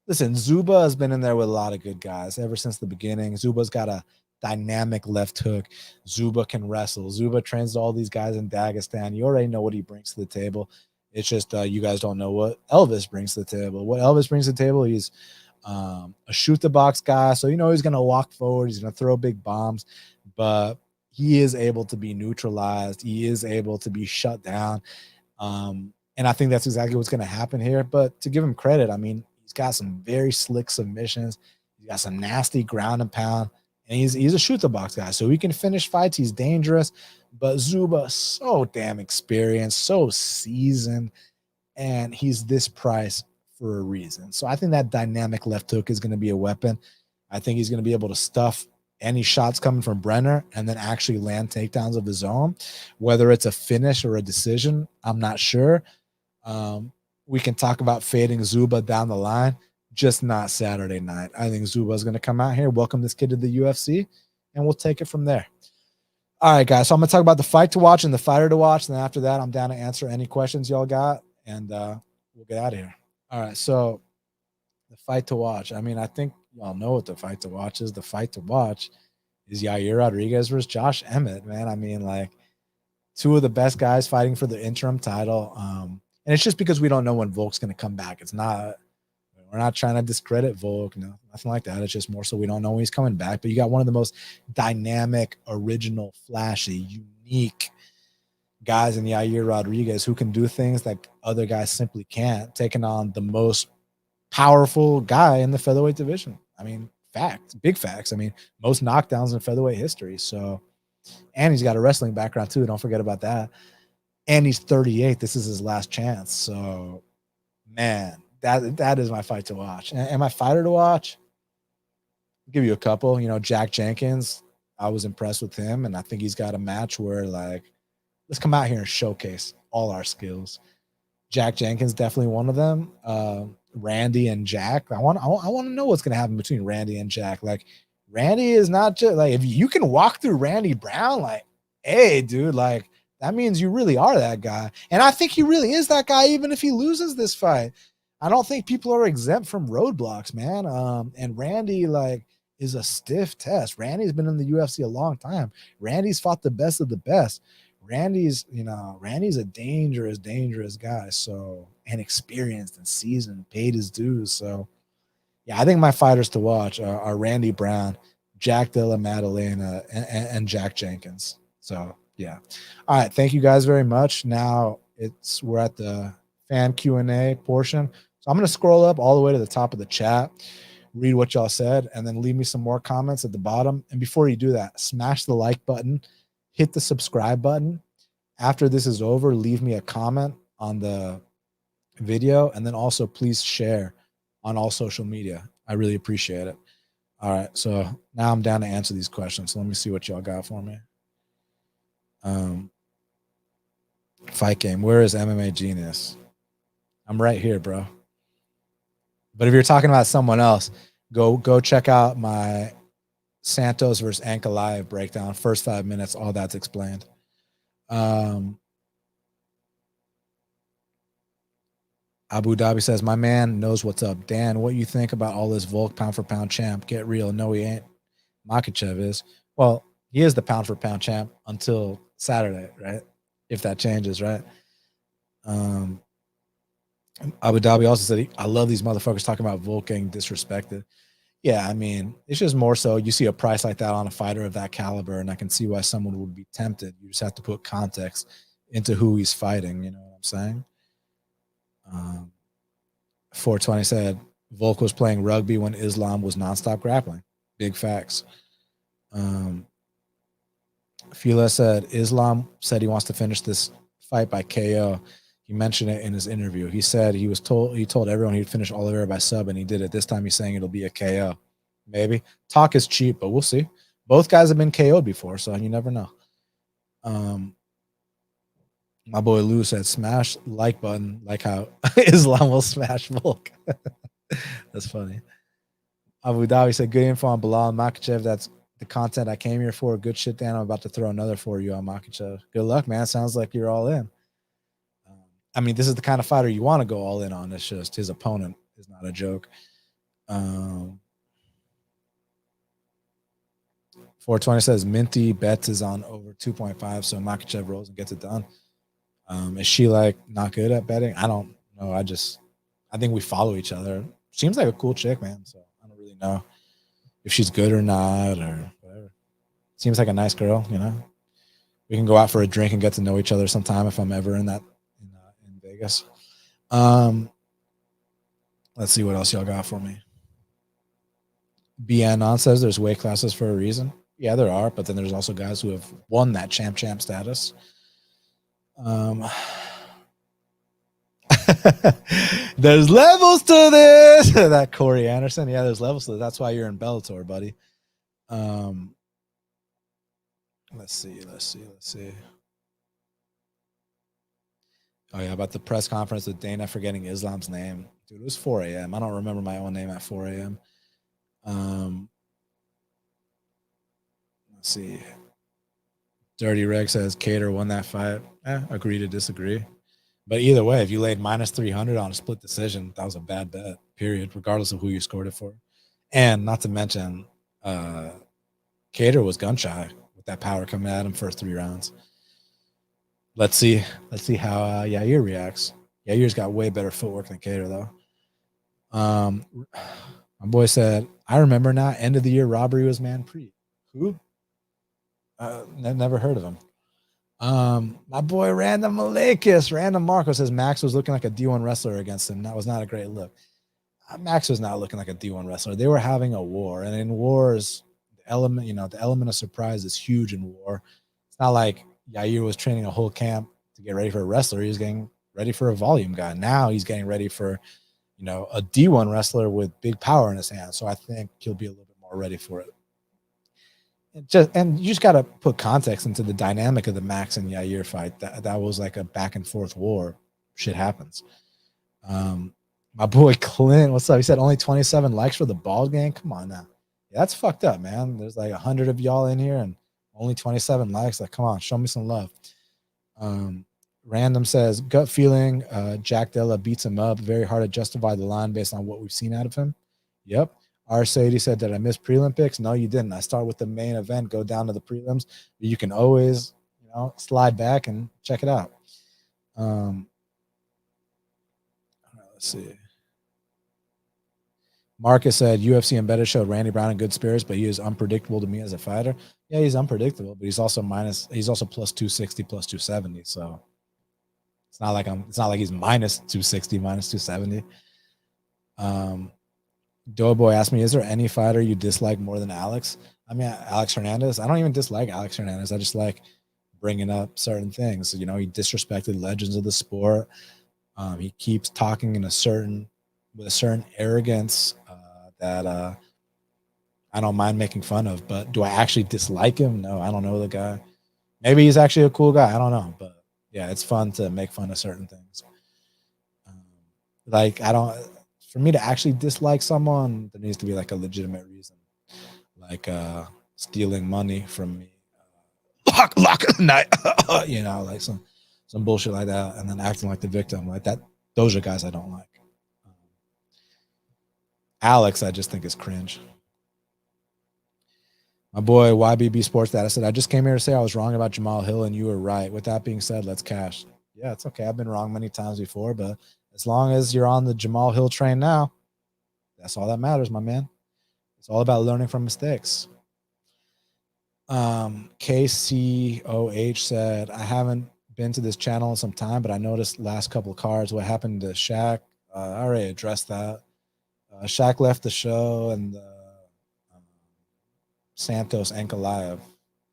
listen, Zuba has been in there with a lot of good guys ever since the beginning. Zuba's got a dynamic left hook. Zuba can wrestle. Zuba trains all these guys in Dagestan. You already know what he brings to the table. It's just you guys don't know what Elvis brings to the table. What Elvis brings to the table, he's a shoot the box guy. So, he's going to walk forward. He's going to throw big bombs, but he is able to be neutralized. He is able to be shut down. And I think that's exactly what's going to happen here. But to give him credit, I mean, he's got some very slick submissions. He's got some nasty ground and pound. And he's a shoot the box guy. So he can finish fights. He's dangerous. But Zuba, so damn experienced, so seasoned. And he's this price for a reason. So I think that dynamic left hook is going to be a weapon. I think he's going to be able to stuff any shots coming from Brenner and then actually land takedowns of his own. Whether it's a finish or a decision, I'm not sure. We can talk about fading Zuba down the line, just not Saturday night. I think Zuba is going to come out here, welcome this kid to the UFC, and we'll take it from there. All right, guys. So I'm going to talk about the fight to watch and the fighter to watch. And then after that, I'm down to answer any questions y'all got, and we'll get out of here. All right. So the fight to watch. I mean, I think y'all know what the fight to watch is. The fight to watch is Yair Rodriguez versus Josh Emmett, man. I mean, like two of the best guys fighting for the interim title. And it's just because we don't know when Volk's going to come back. We're not trying to discredit Volk, no, nothing like that. It's just more so we don't know when he's coming back. But you got one of the most dynamic, original, flashy, unique guys in Yair Rodriguez who can do things that other guys simply can't, taking on the most powerful guy in the featherweight division. I mean, facts, big facts. I mean, most knockdowns in featherweight history. So, and he's got a wrestling background too. Don't forget about that. And he's 38. This is his last chance. So, man, that is my fight to watch. And my fighter to watch, I'll give you a couple. Jack Jenkins, I was impressed with him. And I think he's got a match where, like, let's come out here and showcase all our skills. Jack Jenkins, definitely one of them. Randy and Jack. I want to know what's going to happen between Randy and Jack. Like, Randy is not just like, if you can walk through Randy Brown, like, hey, dude, like, that means you really are that guy. And I think he really is that guy, even if he loses this fight. I don't think people are exempt from roadblocks, man. And Randy, like, is a stiff test. Randy's been in the UFC a long time. Randy's fought the best of the best. Randy's a dangerous guy. So, and experienced and seasoned, paid his dues. So, yeah, I think my fighters to watch are Randy Brown, Jack Della Maddalena, and Jack Jenkins. So, yeah. All right. Thank you guys very much. Now we're at the fan Q&A portion. So I'm going to scroll up all the way to the top of the chat, read what y'all said, and then leave me some more comments at the bottom. And before you do that, smash the like button, hit the subscribe button. After this is over, leave me a comment on the video, and then also please share on all social media. I really appreciate it. All right, so now I'm down to answer these questions. So let me see what y'all got for me. Fight game. Where is MMA Genius? I'm right here, bro. But if you're talking about someone else, go check out my Santos versus Ankalaev breakdown. First 5 minutes, all that's explained. Abu Dhabi says, my man knows what's up. Dan, what you think about all this Volk pound for pound champ? Get real. No, he ain't. Makhachev is. Well, he is the pound for pound champ until Saturday, right? If that changes, right? Abu Dhabi also said, I love these motherfuckers talking about Volk getting disrespected. Yeah, I mean, it's just more so you see a price like that on a fighter of that caliber, and I can see why someone would be tempted. You just have to put context into who he's fighting. You know what I'm saying? 420 said, Volk was playing rugby when Islam was nonstop grappling. Big facts. Fila said, Islam said he wants to finish this fight by KO. He mentioned it in his interview. He said he told everyone he'd finish Oliveira by sub, and he did it. This time he's saying it'll be a KO. Maybe. Talk is cheap, but we'll see. Both guys have been KO'd before, so you never know. My boy Lou said, smash like button, like how Islam will smash Volk. That's funny. Abu Dhabi said, good info on Bilal and Makhachev. That's the content I came here for. Good shit, Dan. I'm about to throw another for you on Makhachev. Good luck, man. Sounds like you're all in. I mean, this is the kind of fighter you want to go all in on. It's just his opponent is not a joke. 420 says Minty bets is on over 2.5, so Makhachev rolls and gets it done. Is she like not good at betting? I don't know. I think we follow each other. Seems like a cool chick, man. So I don't really know if she's good or not or whatever. Seems like a nice girl, you know. We can go out for a drink and get to know each other sometime if I'm ever in Vegas. Let's see what else y'all got for me. BN says there's weight classes for a reason. Yeah, there are, but then there's also guys who have won that champ status. There's levels to this. That Corey Anderson. Yeah, there's levels to this. That's why you're in Bellator, buddy. Let's see. Oh, yeah, about the press conference with Dana forgetting Islam's name. Dude, it was 4 a.m. I don't remember my own name at 4 a.m. Let's see. Dirty Reg says Cater won that fight. Agree to disagree. But either way, if you laid minus 300 on a split decision, that was a bad bet, period, regardless of who you scored it for. And not to mention, Cater was gun shy with that power coming at him first 3 rounds. Let's see how Yair reacts. Yair's got way better footwork than Cater, though. My boy said, I remember now, end of the year robbery was Manpreet. Who? Never heard of him. My boy Random Marco says Max was looking like a D1 wrestler against him. That was not a great look. Max was not looking like a D1 wrestler. They were having a war, and in wars, the element of surprise is huge in war. It's not like Yair was training a whole camp to get ready for a wrestler. He was getting ready for a volume guy. Now he's getting ready for, a D1 wrestler with big power in his hands. So I think he'll be a little bit more ready for it. And you just got to put context into the dynamic of the Max and Yair fight. That was like a back and forth war. Shit happens. My boy Clint, what's up? He said only 27 likes for the ball game. Come on now. Yeah, that's fucked up, man. There's like 100 of y'all in here and only 27 likes. Like, come on, show me some love. Random says, gut feeling, Jack Della beats him up. Very hard to justify the line based on what we've seen out of him. Yep. R. Sadie said, did I miss prelim picks? No, you didn't. I start with the main event, go down to the prelims. You can always, slide back and check it out. Let's see. Marcus said UFC Embedded showed Randy Brown in good spirits, but he is unpredictable to me as a fighter. Yeah, he's unpredictable, but he's also plus 260, plus 270. So it's not like he's minus 260, minus 270. Doughboy asked me, is there any fighter you dislike more than Alex? I mean, Alex Hernandez. I don't even dislike Alex Hernandez. I just like bringing up certain things. He disrespected legends of the sport. He keeps talking with a certain arrogance that I don't mind making fun of. But do I actually dislike him? No, I don't know the guy. Maybe he's actually a cool guy. I don't know. But yeah, it's fun to make fun of certain things. For me to actually dislike someone, there needs to be like a legitimate reason, like stealing money from me, lock at night, like some bullshit like that, and then acting like the victim, like that. Those are guys I don't like. Alex, I just think is cringe. My boy YBB Sports Data said, I just came here to say I was wrong about Jamal Hill and you were right. With that being said, let's cash. Yeah, it's okay. I've been wrong many times before, but as long as you're on the Jamal Hill train now, that's all that matters, my man. It's all about learning from mistakes. KCOH said, I haven't been to this channel in some time, but I noticed last couple of cards. What happened to Shaq? I already addressed that. Shaq left the show and the Santos Ankalaev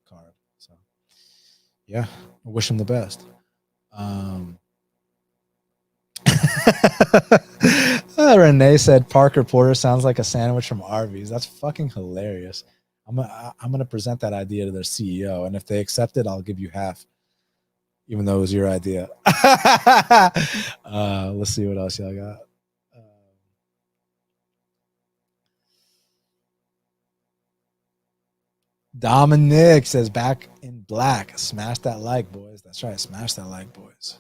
card. So, yeah, I wish him the best. Renee said Parker Porter sounds like a sandwich from Arby's. That's fucking hilarious. I'm gonna present that idea to their CEO, and if they accept it, I'll give you half, even though it was your idea. Let's see what else y'all got. Dominic says back in black. Smash that like, boys. That's right. Smash that like, boys.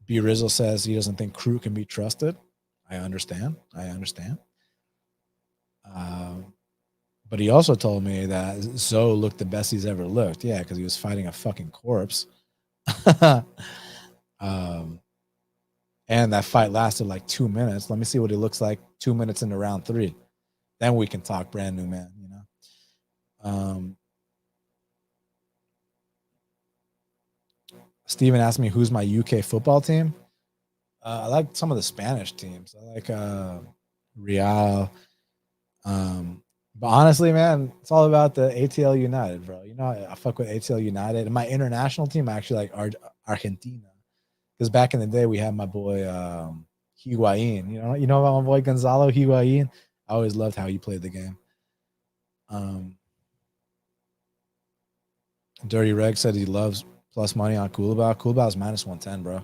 B. Rizzle says he doesn't think Crute can be trusted. I understand. But he also told me that Zoe looked the best he's ever looked. Yeah, because he was fighting a fucking corpse. And that fight lasted like 2 minutes. Let me see what he looks like 2 minutes into round 3. Then we can talk brand new man, Steven asked me who's my UK football team. I like some of the Spanish teams. I like Real. But honestly, man, it's all about the ATL United, bro. I fuck with ATL United. And my international team, I actually like Argentina. Because back in the day, we had my boy Higuain. You know about my boy Gonzalo Higuain? I always loved how he played the game. Dirty Reg said he loves plus money on Culibao. Culibao's minus 110, bro.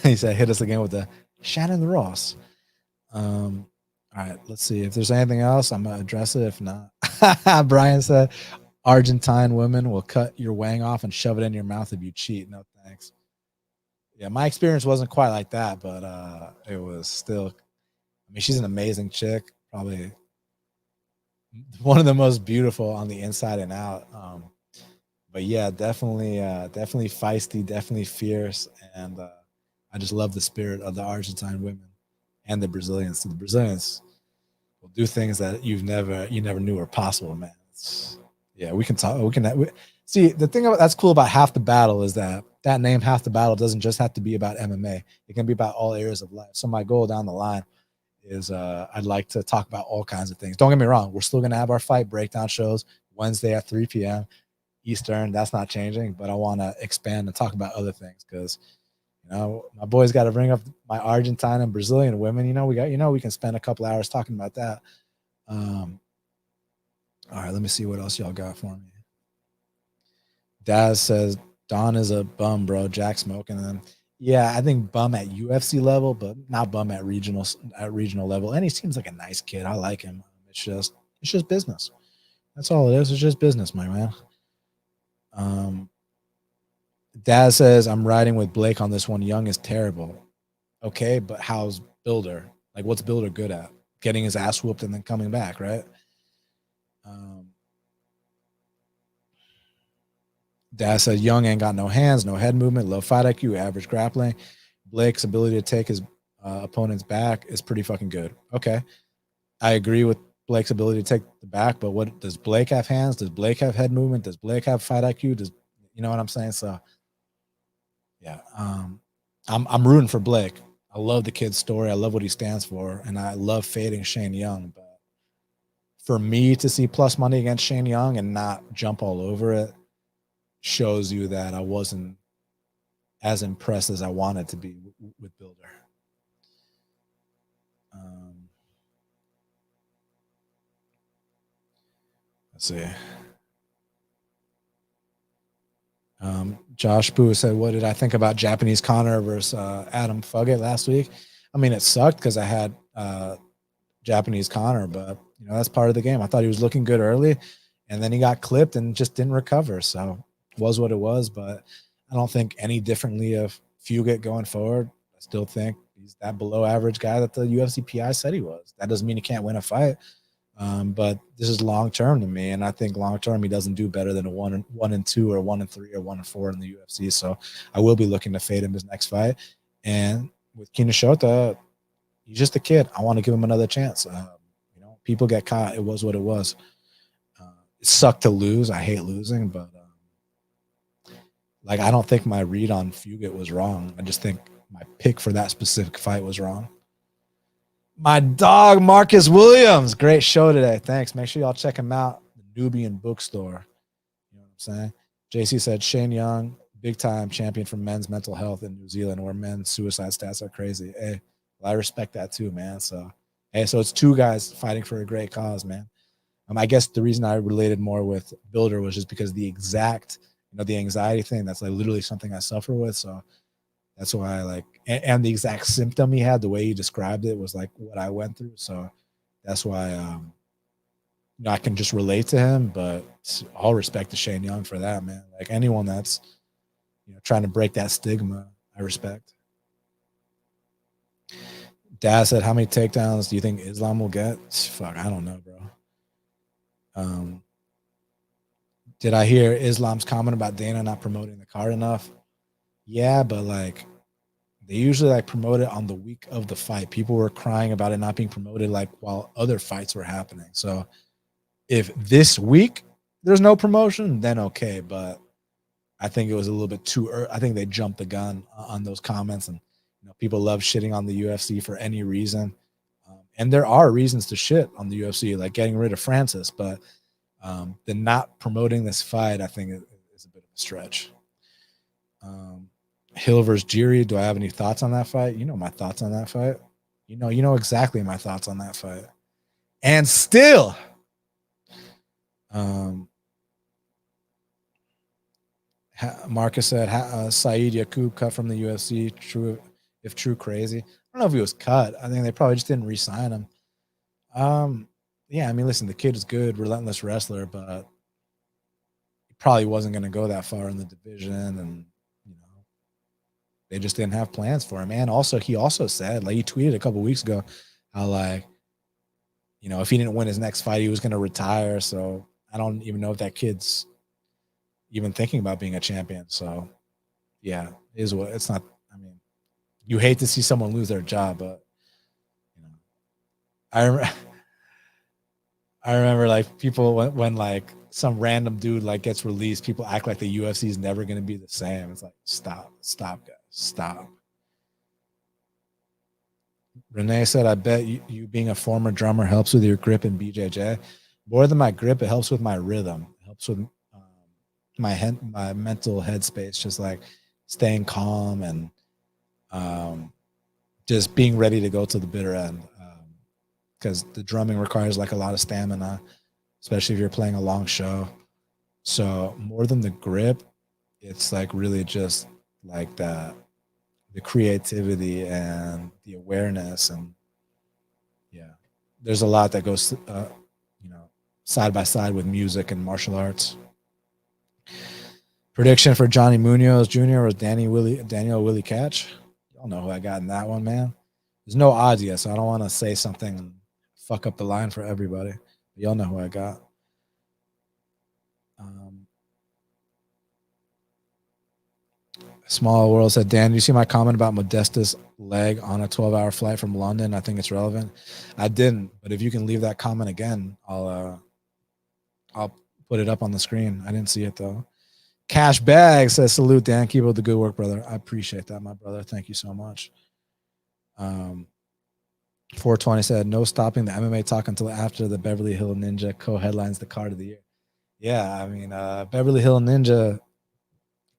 He said, hit us again with the Shannon Ross. All right, let's see. If there's anything else, I'm going to address it. If not, Brian said, Argentine women will cut your wang off and shove it in your mouth if you cheat. No thanks. Yeah, my experience wasn't quite like that, but it was still, she's an amazing chick. Probably one of the most beautiful on the inside and out. But yeah, definitely feisty, definitely fierce. And I just love the spirit of the Argentine women and the Brazilians. So the Brazilians will do things that you never knew were possible, man. We can talk. See, the thing that's cool about Half the Battle is that name Half the Battle doesn't just have to be about MMA. It can be about all areas of life. So my goal down the line is I'd like to talk about all kinds of things. Don't get me wrong. We're still going to have our fight breakdown shows Wednesday at 3 p.m. Eastern. That's not changing, but I want to expand and talk about other things because, my boys got to bring up my Argentine and Brazilian women. We can spend a couple hours talking about that. All right, let me see what else y'all got for me. Daz says Don is a bum, bro. Jack smoking them. Yeah, I think bum at UFC level, but not bum at regional level. And he seems like a nice kid. I like him. It's just business. That's all it is. It's just business, my man. Dad says, I'm riding with Blake on this one. Young is terrible. Okay, but how's Bilder? Like, what's Bilder good at? Getting his ass whooped and then coming back, right? Dad said, Young ain't got no hands, no head movement, low fight IQ, average grappling. Blake's ability to take his opponent's back is pretty fucking good. Okay. I agree with Blake's ability to take the back, but what does Blake have hands? Does Blake have head movement? Does Blake have fight IQ? Does you know what I'm saying? So yeah, I'm rooting for Blake. I love the kid's story. I love what he stands for, and I love fading Shane Young. But for me to see plus money against Shane Young and not jump all over it shows you that I wasn't as impressed as I wanted to be with Bilder. Let's see. Josh Boo said, what did I think about Japanese Connor versus Adam Fugget last week? I mean, it sucked because I had Japanese Connor, but that's part of the game. I thought he was looking good early, and then he got clipped and just didn't recover. So it was what it was, but I don't think any differently of Fugit going forward. I still think he's that below average guy that the UFC PI said he was. That doesn't mean he can't win a fight. But this is long term to me, and I think long term he doesn't do better than a 1-2 or 1-3 or 1-4 in the UFC. So I will be looking to fade him his next fight. And with Kineshota, he's just a kid. I want to give him another chance. People get caught. It was what it was. It sucked to lose. I hate losing, but I don't think my read on Fugit was wrong. I just think my pick for that specific fight was wrong. My dog, Marcus Williams. Great show today. Thanks. Make sure y'all check him out. The Nubian Bookstore. You know what I'm saying? JC said, Shane Young, big time champion for men's mental health in New Zealand, where men's suicide stats are crazy. Hey, well, I respect that too, man. So, hey, so it's two guys fighting for a great cause, man. I guess the reason I related more with Bilder was just because the exact, the anxiety thing, that's like literally something I suffer with. So that's why I and the exact symptom he had, the way he described it was like what I went through. So that's why I can just relate to him, but all respect to Shane Young for that, man. Like anyone that's, trying to break that stigma, I respect. Dad said, how many takedowns do you think Islam will get? Fuck, I don't know, bro. Did I hear Islam's comment about Dana not promoting the card enough? Yeah, but they usually promote it on the week of the fight. People were crying about it not being promoted while other fights were happening. So if this week there's no promotion, then okay. But I think it was a little bit too early. I think they jumped the gun on those comments, and people love shitting on the UFC for any reason. And there are reasons to shit on the UFC, like getting rid of Francis, but the not promoting this fight, I think, is a bit of a stretch. Hill versus Jiri. Do I have any thoughts on that fight? You know my thoughts on that fight. You know exactly my thoughts on that fight. And still, Marcus said, Saeed Yakub cut from the UFC. True, if true, crazy. I don't know if he was cut. I think they probably just didn't re-sign him. Yeah, I mean, listen, the kid is good, relentless wrestler, but he probably wasn't going to go that far in the division, and they just didn't have plans for him. And also, he also said, he tweeted a couple weeks ago, how if he didn't win his next fight, he was going to retire. So I don't even know if that kid's even thinking about being a champion. So yeah, is what it's not. I mean, you hate to see someone lose their job, but I remember people when some random dude gets released, people act like the UFC is never going to be the same. It's stop, guys, stop. Renee said, I bet you being a former drummer helps with your grip in BJJ. More than my grip, it helps with my rhythm. It helps with my mental headspace, just staying calm and just being ready to go to the bitter end. Because the drumming requires a lot of stamina, especially if you're playing a long show. So more than the grip, it's really just the creativity and the awareness, and yeah, there's a lot that goes side by side with music and martial arts. Prediction for Johnny Munoz Jr. or Daniel Willie Catch. Y'all know who I got in that one, man. There's no odds yet, so I don't want to say something and fuck up the line for everybody. But y'all know who I got. Small World said, Dan, you see my comment about Modestas' leg on a 12-hour flight from London? I think it's relevant. I didn't, but if you can leave that comment again, I'll put it up on the screen. I didn't see it though. Cash Bag says, salute, Dan. Keep up the good work, brother. I appreciate that, my brother. Thank you so much. 420 said, no stopping the MMA talk until after the Beverly Hill Ninja co-headlines the card of the year. Yeah, I mean, Beverly Hill Ninja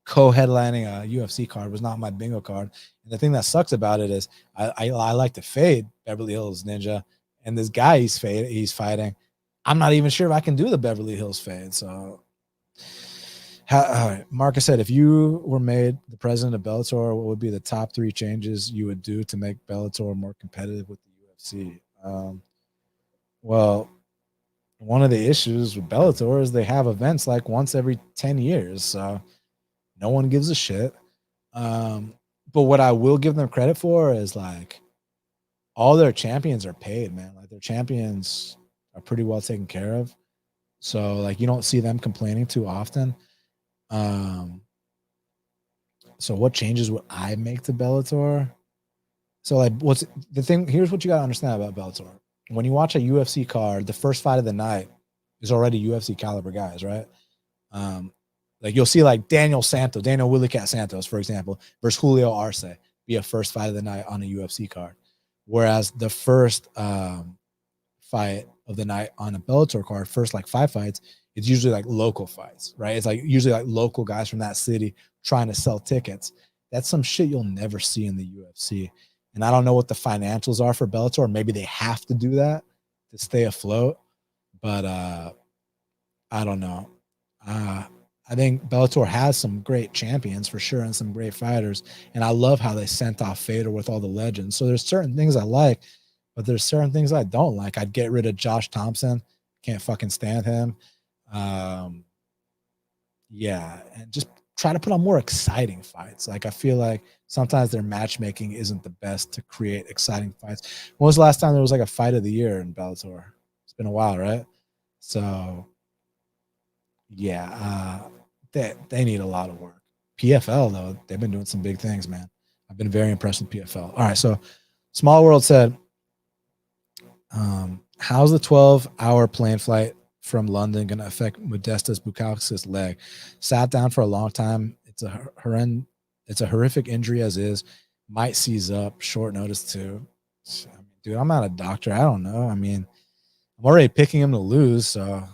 co-headlining a UFC card was not my bingo card. And the thing that sucks about it is I like to fade Beverly Hills Ninja, and this guy he's fighting, I'm not even sure if I can do the Beverly Hills fade. So Marcus said, if you were made the president of Bellator, what would be the top 3 changes you would do to make Bellator more competitive with the UFC? Well, one of the issues with Bellator is they have events like once every 10 years. So no one gives a shit. But what I will give them credit for is like all their champions are paid, man. Like their champions are pretty well taken care of. So like you don't see them complaining too often. So what changes would I make to Bellator? So like what's the thing? Here's what you gotta understand about Bellator. When you watch a UFC card, the first fight of the night is already UFC caliber guys, right? Like you'll see like Daniel Willie Cat Santos, for example, versus Julio Arce be a first fight of the night on a UFC card. Whereas the first fight of the night on a Bellator card, first like 5 fights, it's usually like local fights, right? It's like usually like local guys from that city trying to sell tickets. That's some shit you'll never see in the UFC. And I don't know what the financials are for Bellator. Maybe they have to do that to stay afloat. But I don't know. I think Bellator has some great champions for sure and some great fighters. And I love how they sent off Fader with all the legends. So there's certain things I like, but there's certain things I don't like. I'd get rid of Josh Thompson. Can't fucking stand him. Yeah, and just try to put on more exciting fights. Like I feel like sometimes their matchmaking isn't the best to create exciting fights. When was the last time there was like a fight of the year in Bellator? It's been a while, right? So yeah, they need a lot of work. PFL though, they've been doing some big things, man. I've been very impressed with PFL. All right, so Small World said, how's the 12-hour plane flight from London going to affect Modestas Bukauskas' leg? Sat down for a long time. It's a horrific injury as is. Might seize up. Short notice too. Dude, I'm not a doctor. I don't know. I mean, I'm already picking him to lose, so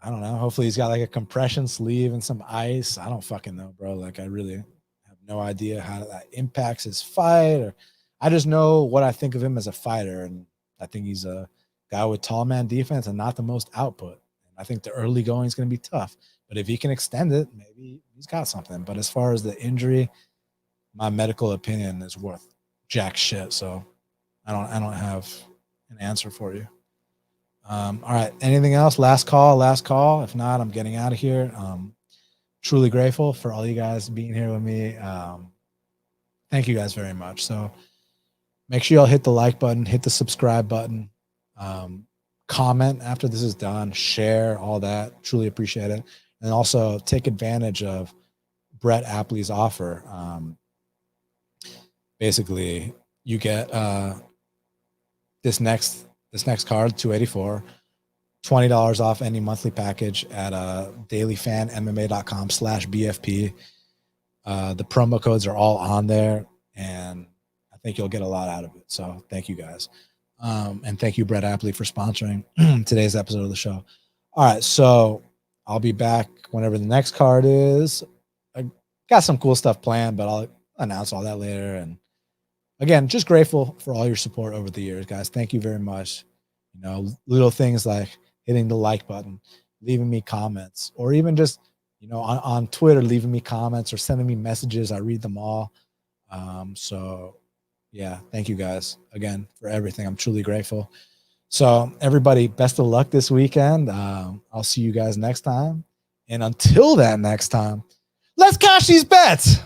I don't know. Hopefully he's got like a compression sleeve and some ice. I don't fucking know, bro. Like I really have no idea how that impacts his fight. Or I just know what I think of him as a fighter, and I think he's a guy with tall man defense and not the most output. And I think the early going is going to be tough, but if he can extend it, maybe he's got something. But as far as the injury, my medical opinion is worth jack shit. So I don't have an answer for you. All right. Anything else? Last call. If not, I'm getting out of here. Truly grateful for all you guys being here with me. Thank you guys very much. So make sure y'all hit the like button, hit the subscribe button, comment after this is done, share, all that. Truly appreciate it. And also take advantage of Brett Apley's offer. Basically, you get this next card, 284, $20 off any monthly package at DailyFanMMA.com/BFP. The promo codes are all on there, and I think you'll get a lot out of it. So thank you guys. And thank you, Brett Apley, for sponsoring today's episode of the show. All right, so I'll be back whenever the next card is. I got some cool stuff planned, but I'll announce all that later. And again, just grateful for all your support over the years, guys. Thank you very much. You know, little things like hitting the like button, leaving me comments, or even just, you know, on Twitter, leaving me comments or sending me messages. I read them all. So yeah, thank you guys again for everything. I'm truly grateful. So everybody, best of luck this weekend. I'll see you guys next time. And until that next time, let's cash these bets.